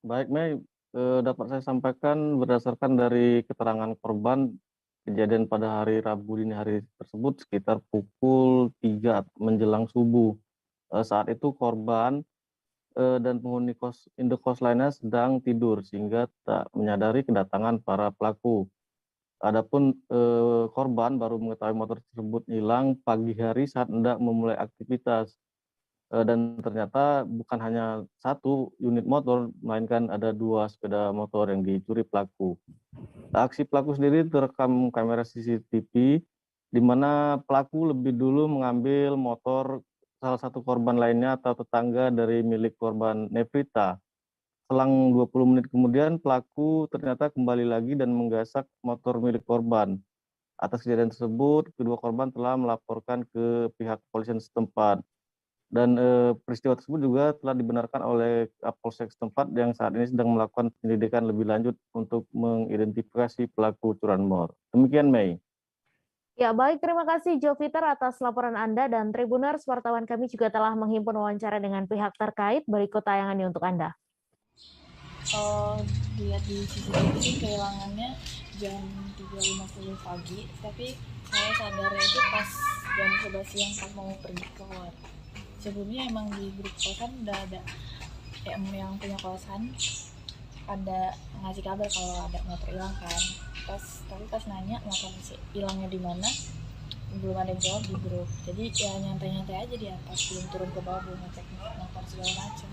Baik, Mei, dapat saya sampaikan berdasarkan dari keterangan korban, kejadian pada hari Rabu dini hari tersebut sekitar pukul 3 menjelang subuh. Saat itu korban dan penghuni indekos lainnya sedang tidur sehingga tak menyadari kedatangan para pelaku. Adapun korban baru mengetahui motor tersebut hilang pagi hari saat hendak memulai aktivitas. Dan ternyata bukan hanya 1 unit motor, melainkan ada 2 sepeda motor yang dicuri pelaku. Aksi pelaku sendiri terekam kamera CCTV, di mana pelaku lebih dulu mengambil motor salah satu korban lainnya atau tetangga dari milik korban Nevrita. Selang 20 menit kemudian, pelaku ternyata kembali lagi dan menggasak motor milik korban. Atas kejadian tersebut, kedua korban telah melaporkan ke pihak kepolisian setempat. Dan peristiwa tersebut juga telah dibenarkan oleh Kapolsek setempat yang saat ini sedang melakukan penyelidikan lebih lanjut untuk mengidentifikasi pelaku curanmor. Demikian, Mei. Ya, baik. Terima kasih Joviter atas laporan Anda, dan Tribuners, wartawan kami juga telah menghimpun wawancara dengan pihak terkait. Berikut tayangannya untuk Anda. Kalau dilihat di CCTV sih kehilangannya jam 3.50 pagi, tapi saya sadarnya itu pas jam 11 siang pas mau pergi keluar. Sebelumnya emang di grup kosan udah ada yang punya kosan ada ngasih kabar kalau ada motor hilang kan. Tapi pas nanya motor hilangnya di mana, belum ada yang jawab di grup. Jadi ya nyantai-nyantai aja di atas, belum turun ke bawah, belum ngecek motor segala macam.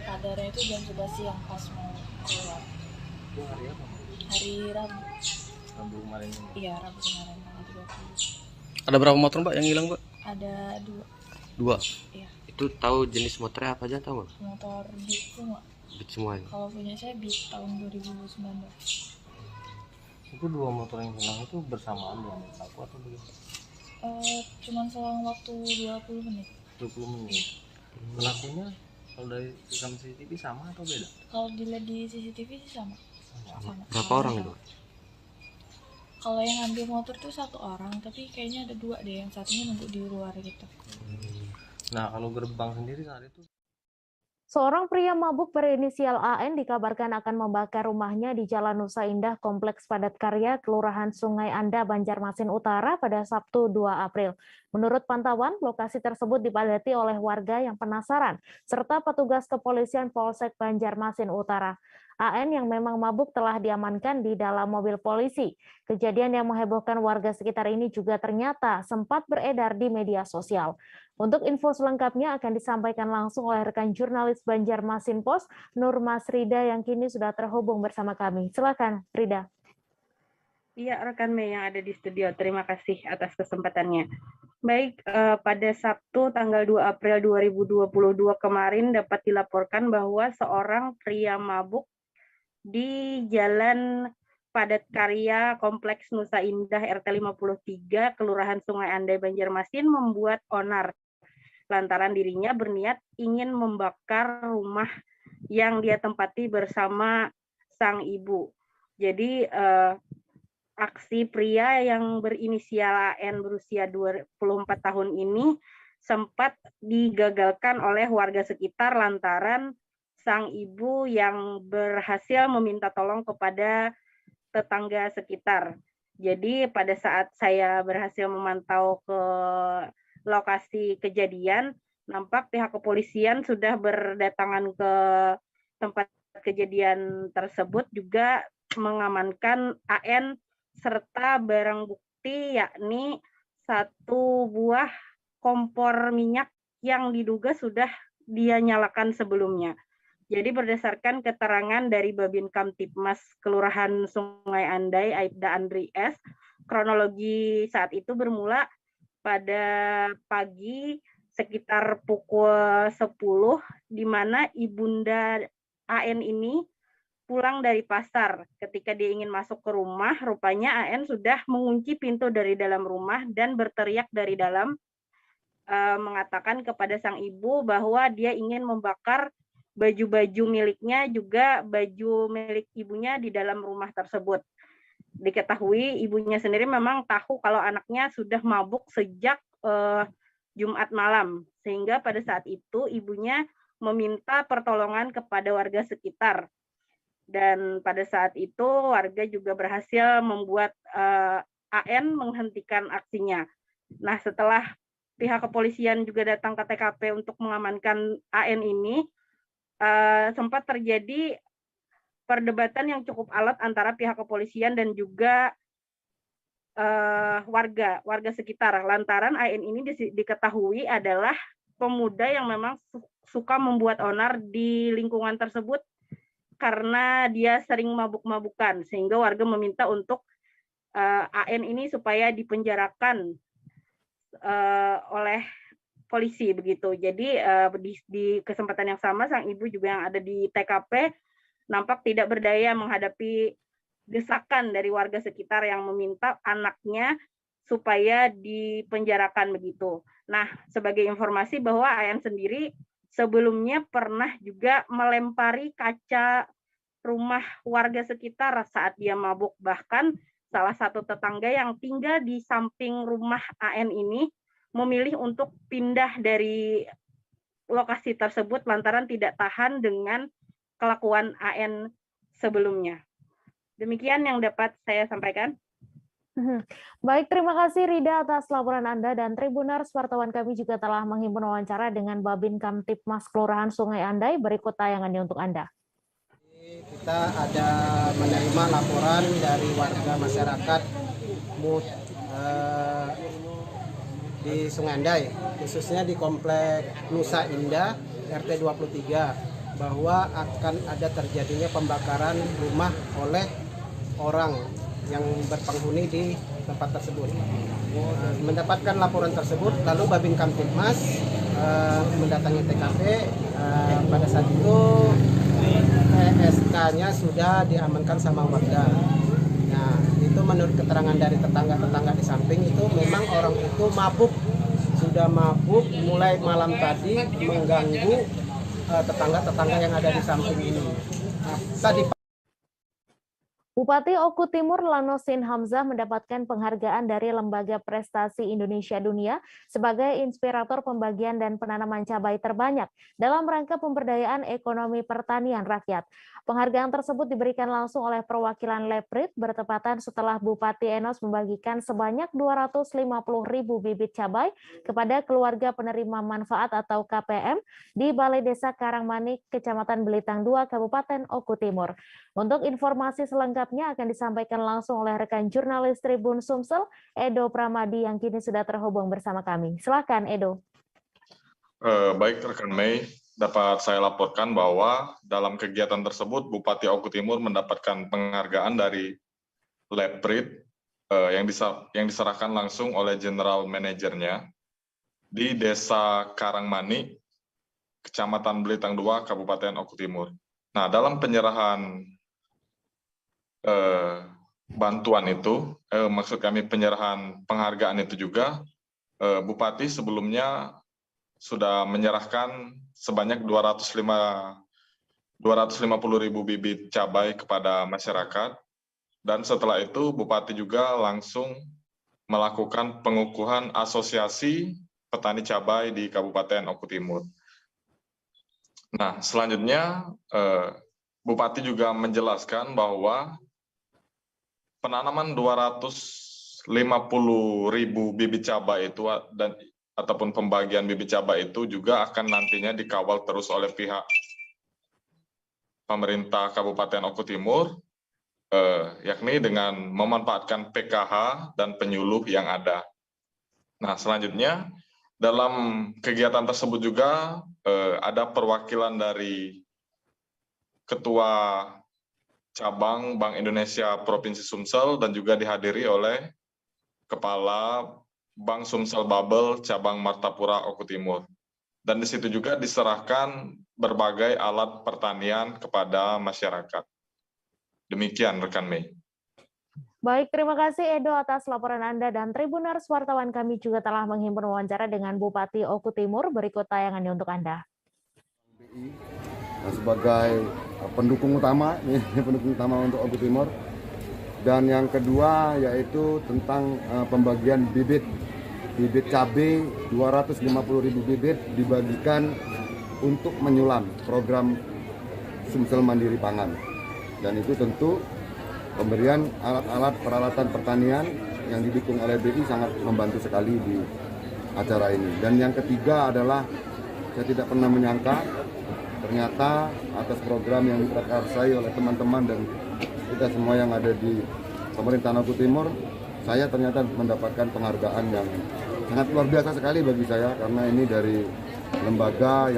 Kadarnya itu jam 11 siang pas mau keluar. Itu hari apa? Hari Rabu. Rabu kemarin. Iya, Rabu kemarin tanggal 30. Ada berapa motor Mbak yang hilang Mbak? Ada 2. 2? Iya. Itu tahu jenis motornya apa aja tahu nggak? Motor Beat semua. Beat semua ya? Kalau punya saya Beat tahun 2019. Itu 2 motor yang hilang itu bersamaan dengan aku atau bagaimana? Cuman selang waktu 20 menit. 20 menit. Pelakunya kalau dari rekam CCTV sama atau beda? Kalau dilihat di CCTV sih sama. Berapa orang itu? Kalau yang ambil motor tuh 1 orang, tapi kayaknya ada 2 deh, yang satunya nunggu di luar gitu. Nah, kalau gerbang sendiri saat itu? Seorang pria mabuk berinisial AN dikabarkan akan membakar rumahnya di Jalan Nusa Indah, Kompleks Padat Karya, Kelurahan Sungai Anda, Banjarmasin Utara pada Sabtu 2 April. Menurut pantauan, lokasi tersebut dipadati oleh warga yang penasaran, serta petugas kepolisian Polsek Banjarmasin Utara. AN yang memang mabuk telah diamankan di dalam mobil polisi. Kejadian yang menghebohkan warga sekitar ini juga ternyata sempat beredar di media sosial. Untuk info selengkapnya akan disampaikan langsung oleh rekan jurnalis Banjarmasin Post, Nur Masrida, yang kini sudah terhubung bersama kami. Silakan, Rida. Iya, rekan Mei yang ada di studio. Terima kasih atas kesempatannya. Baik, pada Sabtu tanggal 2 April 2022 kemarin dapat dilaporkan bahwa seorang pria mabuk di Jalan Padat Karya Kompleks Nusa Indah RT 53 Kelurahan Sungai Andai Banjarmasin membuat onar lantaran dirinya berniat ingin membakar rumah yang dia tempati bersama sang ibu. Jadi aksi pria yang berinisial AN berusia 24 tahun ini sempat digagalkan oleh warga sekitar lantaran sang ibu yang berhasil meminta tolong kepada tetangga sekitar. Jadi pada saat saya berhasil memantau ke lokasi kejadian, nampak pihak kepolisian sudah berdatangan ke tempat kejadian tersebut juga mengamankan AN serta barang bukti yakni 1 buah kompor minyak yang diduga sudah dia nyalakan sebelumnya. Jadi berdasarkan keterangan dari Babin Kamtibmas Kelurahan Sungai Andai, Aibda Andri S, kronologi saat itu bermula pada pagi sekitar pukul 10, di mana ibunda AN ini pulang dari pasar. Ketika dia ingin masuk ke rumah, rupanya AN sudah mengunci pintu dari dalam rumah dan berteriak dari dalam, mengatakan kepada sang ibu bahwa dia ingin membakar baju-baju miliknya, juga baju milik ibunya di dalam rumah tersebut. Diketahui ibunya sendiri memang tahu kalau anaknya sudah mabuk sejak Jumat malam, sehingga pada saat itu ibunya meminta pertolongan kepada warga sekitar. Dan pada saat itu warga juga berhasil membuat AN menghentikan aksinya. Nah, setelah pihak kepolisian juga datang ke TKP untuk mengamankan AN ini, sempat terjadi perdebatan yang cukup alot antara pihak kepolisian dan juga warga sekitar. Lantaran AN ini diketahui adalah pemuda yang memang suka membuat onar di lingkungan tersebut karena dia sering mabuk-mabukan, sehingga warga meminta untuk AN ini supaya dipenjarakan oleh polisi begitu. Jadi di kesempatan yang sama sang ibu juga yang ada di TKP nampak tidak berdaya menghadapi desakan dari warga sekitar yang meminta anaknya supaya dipenjarakan begitu. Nah, sebagai informasi bahwa AN sendiri sebelumnya pernah juga melempari kaca rumah warga sekitar saat dia mabuk. Bahkan salah satu tetangga yang tinggal di samping rumah AN ini memilih untuk pindah dari lokasi tersebut lantaran tidak tahan dengan kelakuan AN sebelumnya. Demikian yang dapat saya sampaikan. Baik, terima kasih Rida atas laporan Anda, dan Tribuners, wartawan kami juga telah menghimpun wawancara dengan Babin Kamtibmas Kelurahan Sungai Andai. Berikut tayangannya untuk Anda. Kita ada menerima laporan dari warga masyarakat di Sungai Andai, khususnya di Komplek Nusa Indah RT 23, bahwa akan ada terjadinya pembakaran rumah oleh orang yang berpenghuni di tempat tersebut. Mendapatkan laporan tersebut, lalu Babin Kamtibmas mendatangi TKP. Pada saat itu PSK-nya sudah diamankan sama warga. Nah, itu menurut keterangan dari tetangga-tetangga di samping, itu memang orang itu mabuk, sudah mabuk mulai malam tadi mengganggu tetangga-tetangga yang ada di samping ini. Nah, tadi Bupati Oku Timur Lanosin Hamzah mendapatkan penghargaan dari Lembaga Prestasi Indonesia Dunia sebagai inspirator pembagian dan penanaman cabai terbanyak dalam rangka pemberdayaan ekonomi pertanian rakyat. Penghargaan tersebut diberikan langsung oleh perwakilan Leprit bertepatan setelah Bupati Enos membagikan sebanyak 250.000 bibit cabai kepada keluarga penerima manfaat atau KPM di Balai Desa Karangmanik, Kecamatan Belitang 2, Kabupaten Oku Timur. Untuk informasi selengkapnya akan disampaikan langsung oleh rekan jurnalis Tribun Sumsel, Edo Pramadi, yang kini sudah terhubung bersama kami. Silakan, Edo. Baik, rekan Mei, dapat saya laporkan bahwa dalam kegiatan tersebut Bupati Oku Timur mendapatkan penghargaan dari Leprit yang diserahkan langsung oleh General Manajernya di Desa Karangmanik, Kecamatan Belitang 2, Kabupaten Oku Timur. Nah, dalam penyerahan bantuan itu, maksud kami penyerahan penghargaan itu juga, Bupati sebelumnya sudah menyerahkan sebanyak 250.000 bibit cabai kepada masyarakat, dan setelah itu Bupati juga langsung melakukan pengukuhan asosiasi petani cabai di Kabupaten Oku Timur. Nah, selanjutnya Bupati juga menjelaskan bahwa penanaman 250.000 bibit cabai itu ataupun pembagian bibit cabai itu juga akan nantinya dikawal terus oleh pihak pemerintah Kabupaten Oku Timur, yakni dengan memanfaatkan PKH dan penyuluh yang ada. Nah, selanjutnya dalam kegiatan tersebut juga ada perwakilan dari Ketua Cabang Bank Indonesia Provinsi Sumsel dan juga dihadiri oleh Kepala Bank Sumsel Babel Cabang Martapura Oku Timur. Dan di situ juga diserahkan berbagai alat pertanian kepada masyarakat. Demikian rekan Mei. Baik, terima kasih Edo atas laporan Anda, dan Tribuners, wartawan kami juga telah menghimpun wawancara dengan Bupati Oku Timur. Berikut tayangannya untuk Anda. Sebagai pendukung utama, pendukung utama untuk Oku Timur. Dan yang kedua yaitu tentang pembagian bibit cabai, 250.000 bibit dibagikan untuk menyulam program Sumsel Mandiri Pangan. Dan itu tentu pemberian alat-alat peralatan pertanian yang didukung oleh BI sangat membantu sekali di acara ini. Dan yang ketiga adalah saya tidak pernah menyangka ternyata atas program yang diprakarsai oleh teman-teman dan kita semua yang ada di pemerintahan Oku Timur, saya ternyata mendapatkan penghargaan yang sangat luar biasa sekali bagi saya, karena ini dari lembaga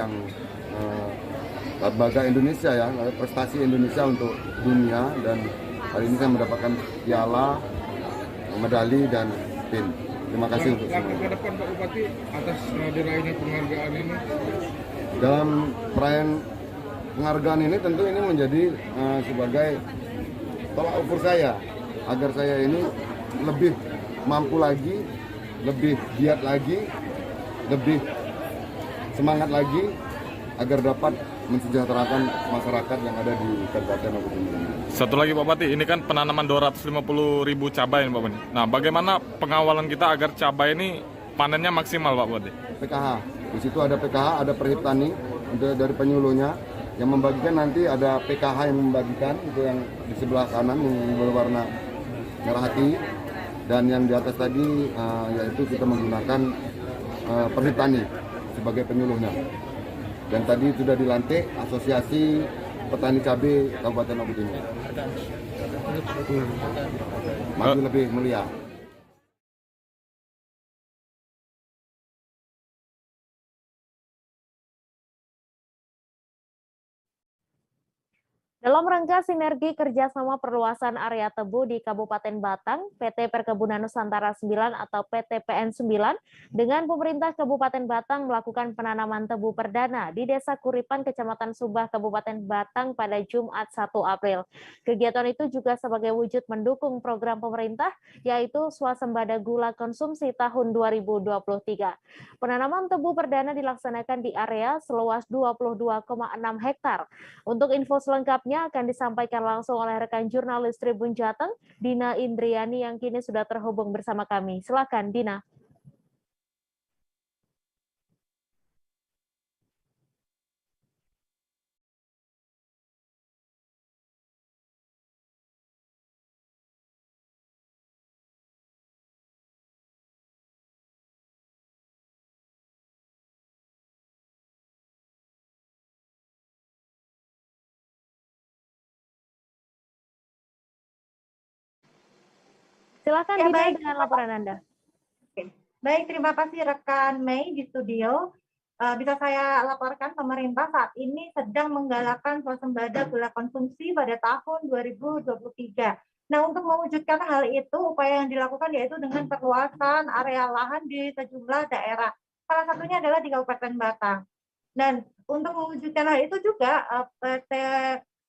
Indonesia ya, prestasi Indonesia untuk dunia, dan hari ini saya mendapatkan piala, medali, dan pin. Terima kasih untuk semua. Ke depan Pak Bupati atas diraihnya penghargaan ini. Dalam perayaan penghargaan ini tentu ini menjadi sebagai tolak ukur saya agar saya ini lebih mampu lagi, lebih giat lagi lebih semangat lagi agar dapat mensejahterakan masyarakat yang ada di Kabupaten Oku Timur. Satu lagi Pak Bupati, ini kan penanaman 250.000 cabai Pak Bupati. Nah, bagaimana pengawalan kita agar cabai ini panennya maksimal Pak Bupati? PKH, di situ ada PKH, ada perhitani dari penyuluhnya yang membagikan, nanti ada PKH yang membagikan, itu yang di sebelah kanan yang berwarna merah hati, dan yang di atas tadi yaitu kita menggunakan perhitani sebagai penyuluhnya. Dan tadi sudah dilantik Asosiasi Petani Cabai Kabupaten Oku Timur. Maju lebih mulia. Dalam rangka sinergi kerjasama perluasan area tebu di Kabupaten Batang, PT Perkebunan Nusantara 9 atau PTPN 9 dengan pemerintah Kabupaten Batang melakukan penanaman tebu perdana di Desa Kuripan, Kecamatan Subah, Kabupaten Batang pada Jumat 1 April. Kegiatan itu juga sebagai wujud mendukung program pemerintah, yaitu swasembada gula konsumsi tahun 2023. Penanaman tebu perdana dilaksanakan di area seluas 22,6 hektar. Untuk info selengkapnya akan disampaikan langsung oleh rekan jurnalis Tribun Jateng, Dina Indriani, yang kini sudah terhubung bersama kami. Silakan, Dina. Silakan Ya, Dina baik. dengan laporan Anda. Baik, terima kasih rekan Mei di studio. Bisa saya laporkan, pemerintah saat ini sedang menggalakkan swasembada gula konsumsi pada tahun 2023. Nah, untuk mewujudkan hal itu, upaya yang dilakukan yaitu dengan perluasan area lahan di sejumlah daerah. Salah satunya adalah di Kabupaten Batang. Dan untuk mewujudkan hal itu juga, PT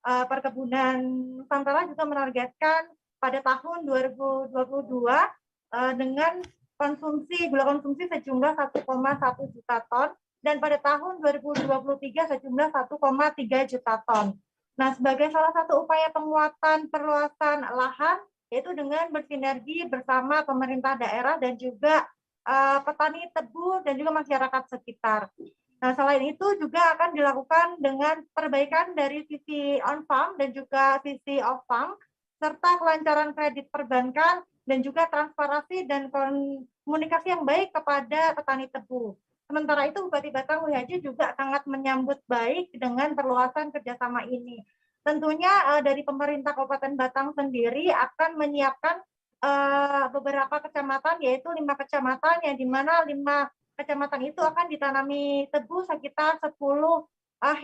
Perkebunan Nusantara juga menargetkan pada tahun 2022 dengan gula konsumsi sejumlah 1,1 juta ton, dan pada tahun 2023 sejumlah 1,3 juta ton. Nah, sebagai salah satu upaya penguatan perluasan lahan, yaitu dengan bersinergi bersama pemerintah daerah dan juga petani tebu dan juga masyarakat sekitar. Nah, selain itu juga akan dilakukan dengan perbaikan dari sisi on-farm dan juga sisi off-farm, serta kelancaran kredit perbankan dan juga transparansi dan komunikasi yang baik kepada petani tebu. Sementara itu, Bupati Batang Wihaji juga sangat menyambut baik dengan perluasan kerjasama ini. Tentunya dari pemerintah Kabupaten Batang sendiri akan menyiapkan beberapa kecamatan, yaitu 5 kecamatan, yang dimana 5 kecamatan itu akan ditanami tebu sekitar 10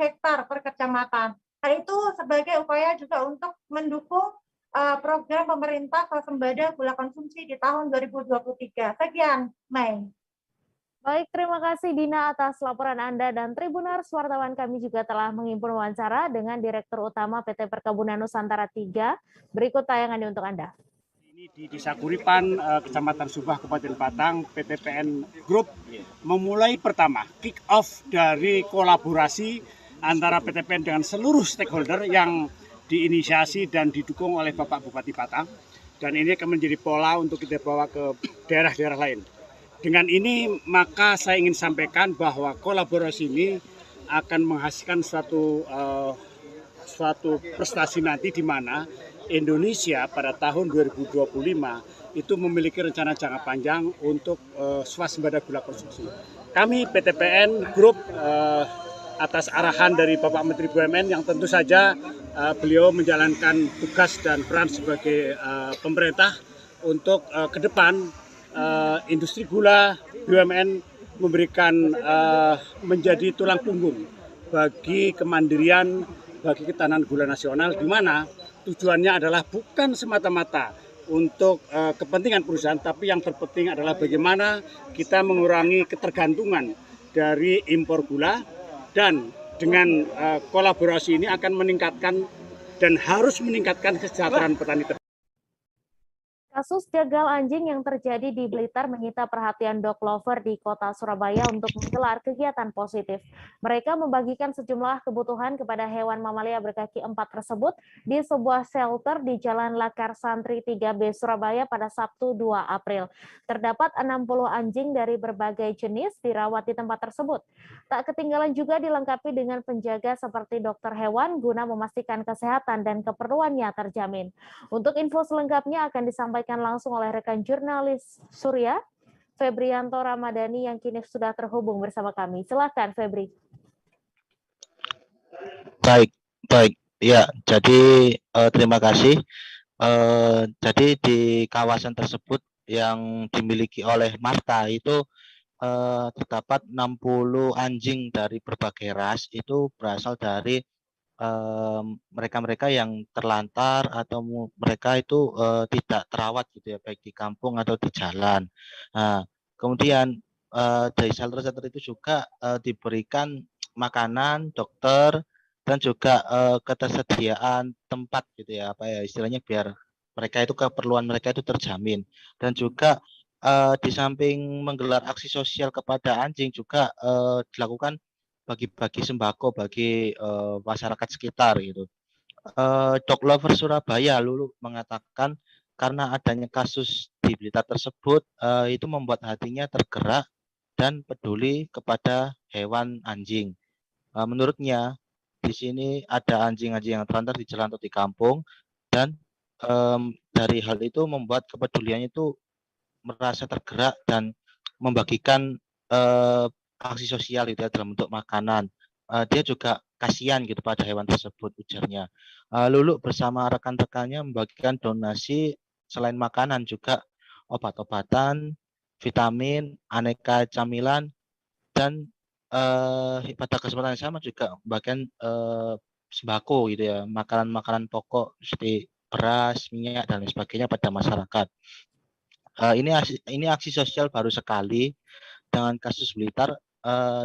hektar per kecamatan. Hal itu sebagai upaya juga untuk mendukung program pemerintah swasembada gula konsumsi di tahun 2023. Sekian, Mei. Baik, terima kasih Dina atas laporan Anda, dan Tribuners, wartawan kami juga telah menghimpun wawancara dengan Direktur Utama PT Perkebunan Nusantara 3. Berikut tayangannya untuk Anda. Ini di Desa Kuripan, Kecamatan Subah, Kabupaten Batang, PTPN Group memulai pertama kick off dari kolaborasi antara PTPN dengan seluruh stakeholder yang diinisiasi dan didukung oleh Bapak Bupati Batang, dan ini akan menjadi pola untuk kita bawa ke daerah-daerah lain. Dengan ini maka saya ingin sampaikan bahwa kolaborasi ini akan menghasilkan suatu prestasi nanti, di mana Indonesia pada tahun 2025 itu memiliki rencana jangka panjang untuk swasembada gula konsumsi. Kami PTPN Group atas arahan dari Bapak Menteri BUMN yang tentu saja beliau menjalankan tugas dan peran sebagai pemerintah untuk ke depan industri gula BUMN memberikan menjadi tulang punggung bagi kemandirian, bagi ketahanan gula nasional, di mana tujuannya adalah bukan semata-mata untuk kepentingan perusahaan, tapi yang terpenting adalah bagaimana kita mengurangi ketergantungan dari impor gula, dan dengan kolaborasi ini akan meningkatkan dan harus meningkatkan kesejahteraan petani tebu. Kasus jagal anjing yang terjadi di Blitar menyita perhatian dog lover di kota Surabaya untuk menggelar kegiatan positif. Mereka membagikan sejumlah kebutuhan kepada hewan mamalia berkaki 4 tersebut di sebuah shelter di Jalan Lakar Santri 3B Surabaya pada Sabtu 2 April. Terdapat 60 anjing dari berbagai jenis dirawat di tempat tersebut. Tak ketinggalan juga dilengkapi dengan penjaga seperti dokter hewan guna memastikan kesehatan dan keperluannya terjamin. Untuk info selengkapnya akan disampaikan langsung oleh rekan jurnalis Surya, Febrianto Ramadhani yang kini sudah terhubung bersama kami. Silakan Febri. Baik. Ya, jadi terima kasih. Jadi di kawasan tersebut yang dimiliki oleh Marta itu terdapat 60 anjing dari berbagai ras, itu berasal dari mereka-mereka yang terlantar atau mereka itu tidak terawat gitu ya, baik di kampung atau di jalan. Nah, kemudian dari shelter itu juga diberikan makanan, dokter, dan juga ketersediaan tempat gitu ya, istilahnya biar mereka itu keperluan mereka itu terjamin. Dan juga di samping menggelar aksi sosial kepada anjing juga dilakukan bagi-bagi sembako bagi masyarakat sekitar gitu. Dog Lover Surabaya Lulu mengatakan karena adanya kasus di Blitar tersebut itu membuat hatinya tergerak dan peduli kepada hewan anjing. Menurutnya di sini ada anjing-anjing yang terlantar di jalan atau di kampung, dan dari hal itu membuat kepeduliannya itu merasa tergerak dan membagikan aksi sosial itu ya, dalam bentuk makanan. Dia juga kasihan gitu pada hewan tersebut, ujarnya. Lulu bersama rekan-rekannya membagikan donasi selain makanan juga obat-obatan, vitamin, aneka camilan, dan pada kesempatan yang sama juga membagikan sembako gitu ya, makanan-makanan pokok seperti beras, minyak, dan lain sebagainya pada masyarakat. Ini aksi sosial baru sekali. Dengan kasus Blitar,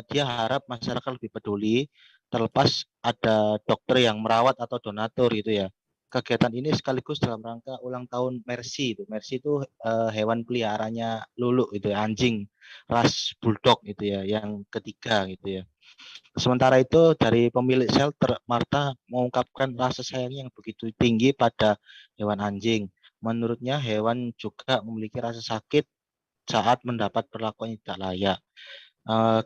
dia harap masyarakat lebih peduli, terlepas ada dokter yang merawat atau donatur gitu ya. Kegiatan ini sekaligus dalam rangka ulang tahun Mercy. Mercy itu hewan peliharanya Lulu itu ya, anjing ras bulldog itu ya, yang ketiga gitu ya. Sementara itu dari pemilik shelter, Marta mengungkapkan rasa sayangnya yang begitu tinggi pada hewan anjing. Menurutnya hewan juga memiliki rasa sakit saat mendapat perlakuan yang tidak layak.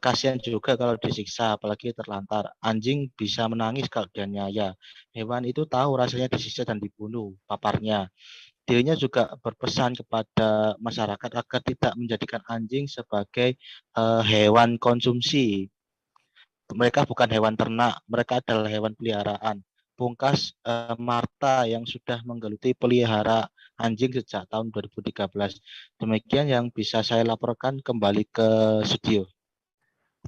Kasihan juga kalau disiksa, apalagi terlantar. Anjing bisa menangis kalau dianiaya. Hewan itu tahu rasanya disiksa dan dibunuh, paparnya. Dirinya juga berpesan kepada masyarakat agar tidak menjadikan anjing sebagai hewan konsumsi. Mereka bukan hewan ternak, mereka adalah hewan peliharaan. Pungkas Marta yang sudah menggeluti pelihara anjing sejak tahun 2013. Demikian yang bisa saya laporkan, kembali ke studio.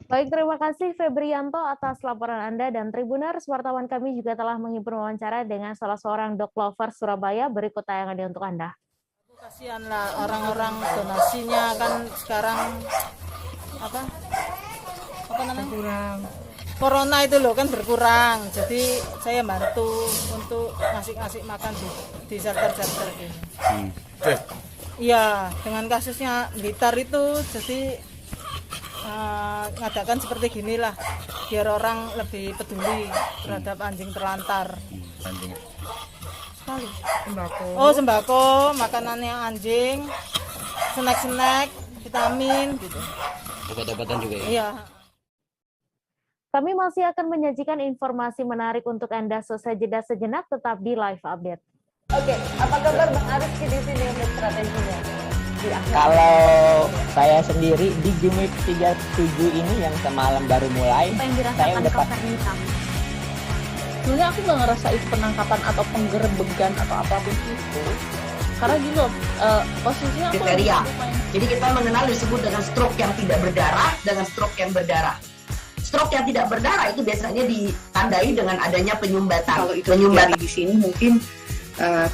Baik, terima kasih Febrianto atas laporan Anda, dan Tribuners, wartawan kami juga telah menghimpun wawancara dengan salah seorang dog lover Surabaya. Berikut tayangannya untuk Anda. Kasihan lah orang-orang, donasinya kan sekarang apa namanya? Berkurang. Corona itu loh kan berkurang, jadi saya bantu untuk ngasih makan di shelter-shelter ini. Iya, dengan kasusnya Blitar itu jadi ngadakan seperti ginilah biar orang lebih peduli terhadap anjing terlantar. Sekali. Sembako. Oh, sembako, makanannya anjing, snack-snack, vitamin gitu. Obat-obatan juga ya? Iya. Kami masih akan menyajikan informasi menarik untuk Anda, selesai jeda sejenak, tetap di Live Update. Oke, apa kabar Bang Arifki di sini untuk strateginya? Kalau saya sendiri di Jumip 37 ini yang semalam baru mulai, saya udah pasti. Sebenarnya aku nggak ngerasa itu penangkapan atau penggerbegan atau apapun itu. Karena gini loh, posisinya aku kriteria. Jadi kita mengenal disebut dengan stroke yang tidak berdarah dengan stroke yang berdarah. Stroke yang tidak berdarah itu biasanya ditandai dengan adanya penyumbatan. Kalau itu terjadi di sini mungkin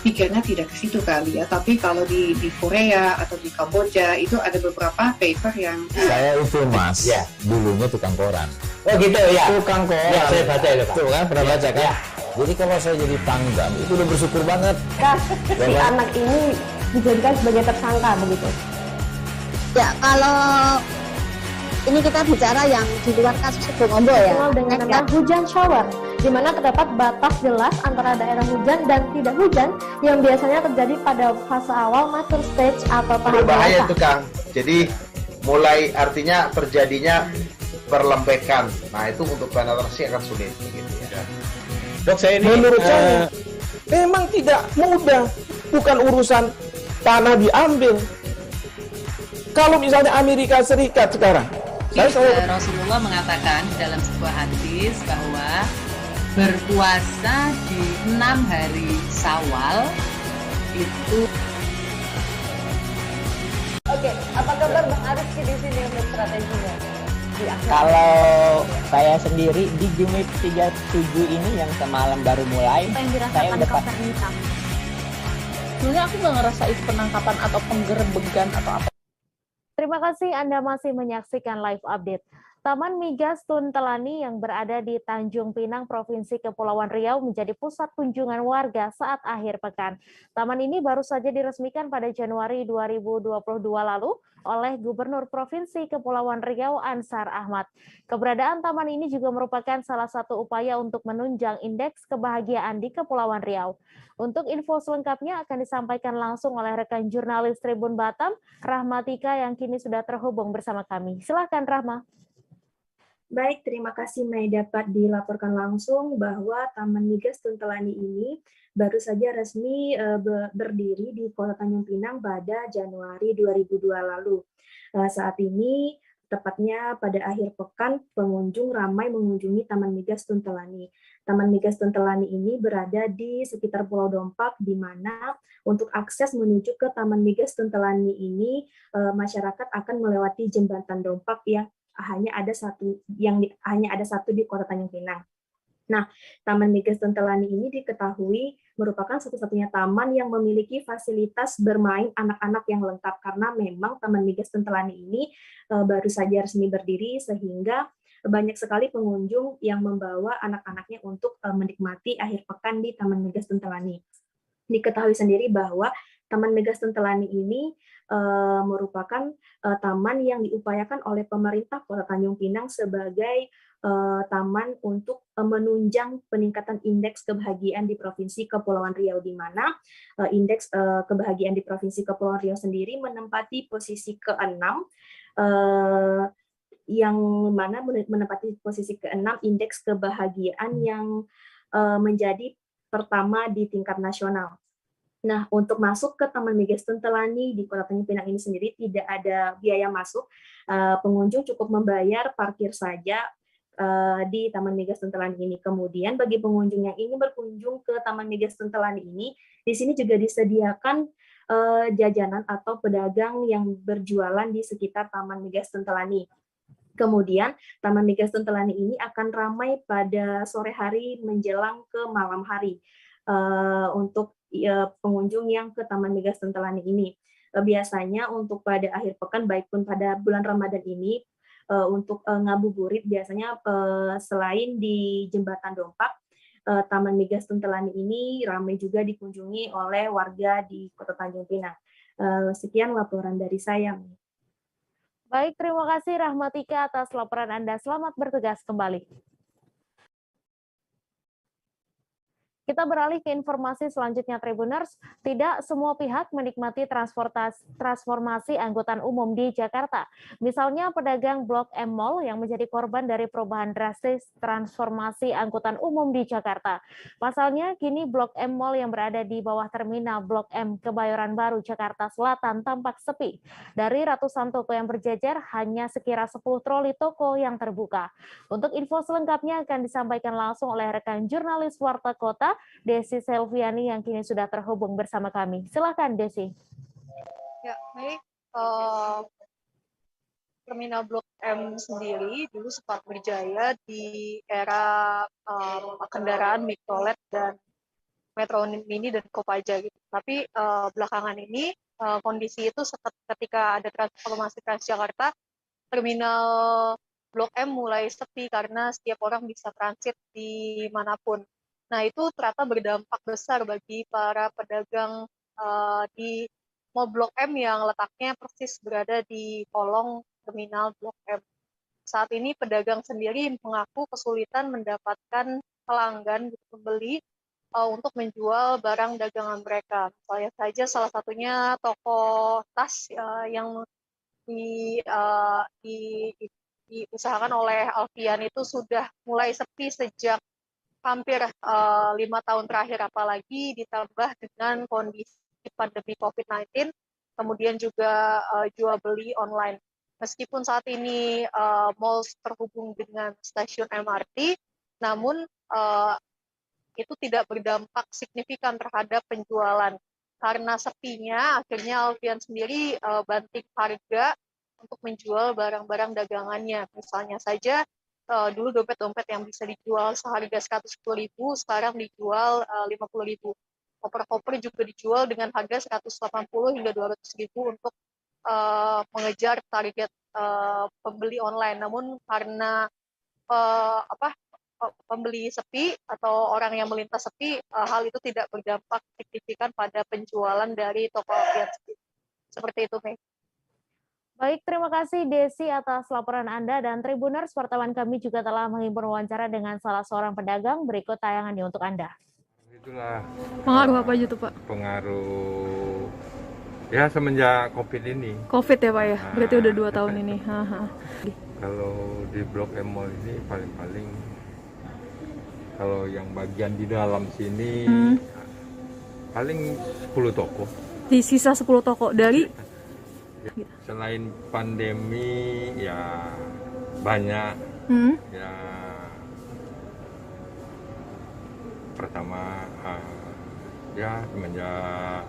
pikirnya tidak ke situ kali ya, tapi kalau di Korea atau di Kamboja itu ada beberapa paper yang saya itu mas ya, dulunya tukang koran. Oh gitu ya, tukang koran ya, saya baca itu Pak. Tuh kan pernah baca kan ya. Jadi kalau saya jadi pangdam itu udah bersyukur banget si anak ini dijadikan sebagai tersangka begitu? Ya, kalau ini kita bicara yang di luar kasus Sibolombo ya. Dikenal dengan nama hujan shower, di mana terdapat batas jelas antara daerah hujan dan tidak hujan yang biasanya terjadi pada fase awal mature stage atau tahap berbahaya itu Kang. Jadi mulai artinya terjadinya perlembekan. Nah itu untuk penetrasi akan sulit gitu ya. Dok, saya ini menurut saya memang tidak mudah, bukan urusan tanah diambil. Kalau misalnya Amerika Serikat sekarang, Rasulullah mengatakan dalam sebuah hadis bahwa berpuasa di 6 hari Syawal itu. Oke, apa kabar Bang Ariski di sini untuk strateginya? Kalau saya sendiri di Jumit 37 ini yang semalam baru mulai, saya udah pas. Sebenarnya aku nggak ngerasa itu penangkapan atau penggerebegan atau apa. Terima kasih Anda masih menyaksikan live update. Taman Migas Tuntelani yang berada di Tanjung Pinang, Provinsi Kepulauan Riau menjadi pusat kunjungan warga saat akhir pekan. Taman ini baru saja diresmikan pada Januari 2022 lalu oleh Gubernur Provinsi Kepulauan Riau Ansar Ahmad. Keberadaan taman ini juga merupakan salah satu upaya untuk menunjang indeks kebahagiaan di Kepulauan Riau. Untuk info selengkapnya akan disampaikan langsung oleh rekan jurnalis Tribun Batam, Rahmatika yang kini sudah terhubung bersama kami. Silakan Rahma. Baik, terima kasih Mei, dapat dilaporkan langsung bahwa Taman Migas Tuntelani ini baru saja resmi berdiri di Kota Tanjung Pinang pada Januari 2002 lalu. Saat ini, tepatnya pada akhir pekan, pengunjung ramai mengunjungi Taman Migas Tuntelani. Taman Migas Tuntelani ini berada di sekitar Pulau Dompak, di mana untuk akses menuju ke Taman Migas Tuntelani ini, masyarakat akan melewati jembatan Dompak yang hanya ada satu di Kota Tanjung Pinang. Nah, Taman Migas Tuntelani ini diketahui merupakan satu-satunya taman yang memiliki fasilitas bermain anak-anak yang lengkap, karena memang Taman Migas Tuntelani ini baru saja resmi berdiri, sehingga banyak sekali pengunjung yang membawa anak-anaknya untuk menikmati akhir pekan di Taman Migas Tuntelani. Diketahui sendiri bahwa Taman Migas Tuntelani ini merupakan taman yang diupayakan oleh pemerintah Kota Tanjung Pinang sebagai taman untuk menunjang peningkatan indeks kebahagiaan di Provinsi Kepulauan Riau, di mana indeks kebahagiaan di Provinsi Kepulauan Riau sendiri menempati posisi ke-6, yang mana menempati posisi ke-6 indeks kebahagiaan yang menjadi pertama di tingkat nasional. Nah, untuk masuk ke Taman Migas Tuntelani di Kota Tanjung Pinang ini sendiri tidak ada biaya masuk. Pengunjung cukup membayar parkir saja di Taman Migas Tuntelani ini. Kemudian bagi pengunjung yang ingin berkunjung ke Taman Migas Tuntelani ini, di sini juga disediakan jajanan atau pedagang yang berjualan di sekitar Taman Migas Tuntelani. Kemudian Taman Migas Tuntelani ini akan ramai pada sore hari menjelang ke malam hari untuk pengunjung yang ke Taman Migas Tuntelani ini. Biasanya untuk pada akhir pekan, baik pun pada bulan Ramadan ini, untuk ngabuburit biasanya selain di Jembatan Dompak, Taman Migas Tuntelani ini ramai juga dikunjungi oleh warga di Kota Tanjung Pinang. Sekian laporan dari saya. Baik, terima kasih Rahmatika atas laporan Anda. Selamat bertugas kembali. Kita beralih ke informasi selanjutnya, Tribuners. Tidak semua pihak menikmati transformasi angkutan umum di Jakarta. Misalnya pedagang Blok M Mall yang menjadi korban dari perubahan drastis transformasi angkutan umum di Jakarta. Pasalnya, kini Blok M Mall yang berada di bawah terminal Blok M Kebayoran Baru, Jakarta Selatan tampak sepi. Dari ratusan toko yang berjejer, hanya sekira 10 troli toko yang terbuka. Untuk info selengkapnya akan disampaikan langsung oleh rekan jurnalis Warta Kota, Desi Selviani yang kini sudah terhubung bersama kami. Silakan Desi. Ya, baik. Terminal Blok M sendiri dulu sempat berjaya di era kendaraan mikrolet dan Metro Mini dan Kopaja gitu. Tapi belakangan ini kondisi itu ketika ada transformasi Transjakarta, terminal Blok M mulai sepi karena setiap orang bisa transit di manapun. Nah, itu ternyata berdampak besar bagi para pedagang di Mall Blok M yang letaknya persis berada di kolong terminal Blok M. Saat ini pedagang sendiri mengaku kesulitan mendapatkan pelanggan, pembeli untuk menjual barang dagangan mereka. Misalnya saja salah satunya toko tas yang diusahakan oleh Alfian itu sudah mulai sepi sejak hampir 5 tahun terakhir, apalagi ditambah dengan kondisi pandemi COVID-19, kemudian juga jual beli online. Meskipun saat ini mall terhubung dengan stasiun MRT, namun itu tidak berdampak signifikan terhadap penjualan. Karena sepinya, akhirnya Alfian sendiri banting harga untuk menjual barang-barang dagangannya. Misalnya saja, dulu dompet-dompet yang bisa dijual seharga 110.000, sekarang dijual 50.000. Koper-koper juga dijual dengan harga 180 hingga 200.000 untuk mengejar target pembeli online. Namun karena pembeli sepi atau orang yang melintas sepi, hal itu tidak berdampak signifikan pada penjualan dari toko Alfian. Seperti itu, Mei. Baik, terima kasih Desi atas laporan Anda, dan Tribuners, wartawan kami juga telah menghimpun wawancara dengan salah seorang pedagang. Berikut tayangannya untuk Anda. Itulah. Pengaruh apa aja tuh, Pak? Pengaruh ya semenjak COVID ini. COVID ya, Pak ya? Berarti udah 2 tahun ini. Kalau di Blok M Mall ini paling-paling kalau yang bagian di dalam sini paling 10 toko. Di sisa 10 toko dari selain pandemi ya banyak ya. Pertama ya semenjak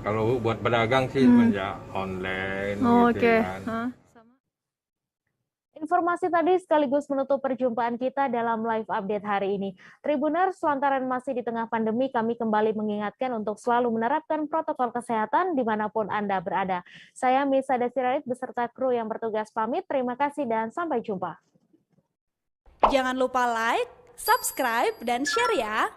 kalau buat pedagang sih semenjak online gitu kan. Informasi tadi sekaligus menutup perjumpaan kita dalam live update hari ini. Tribuners, lantaran masih di tengah pandemi, kami kembali mengingatkan untuk selalu menerapkan protokol kesehatan dimanapun Anda berada. Saya Misa Desirarit beserta kru yang bertugas pamit. Terima kasih dan sampai jumpa. Jangan lupa like, subscribe, dan share ya.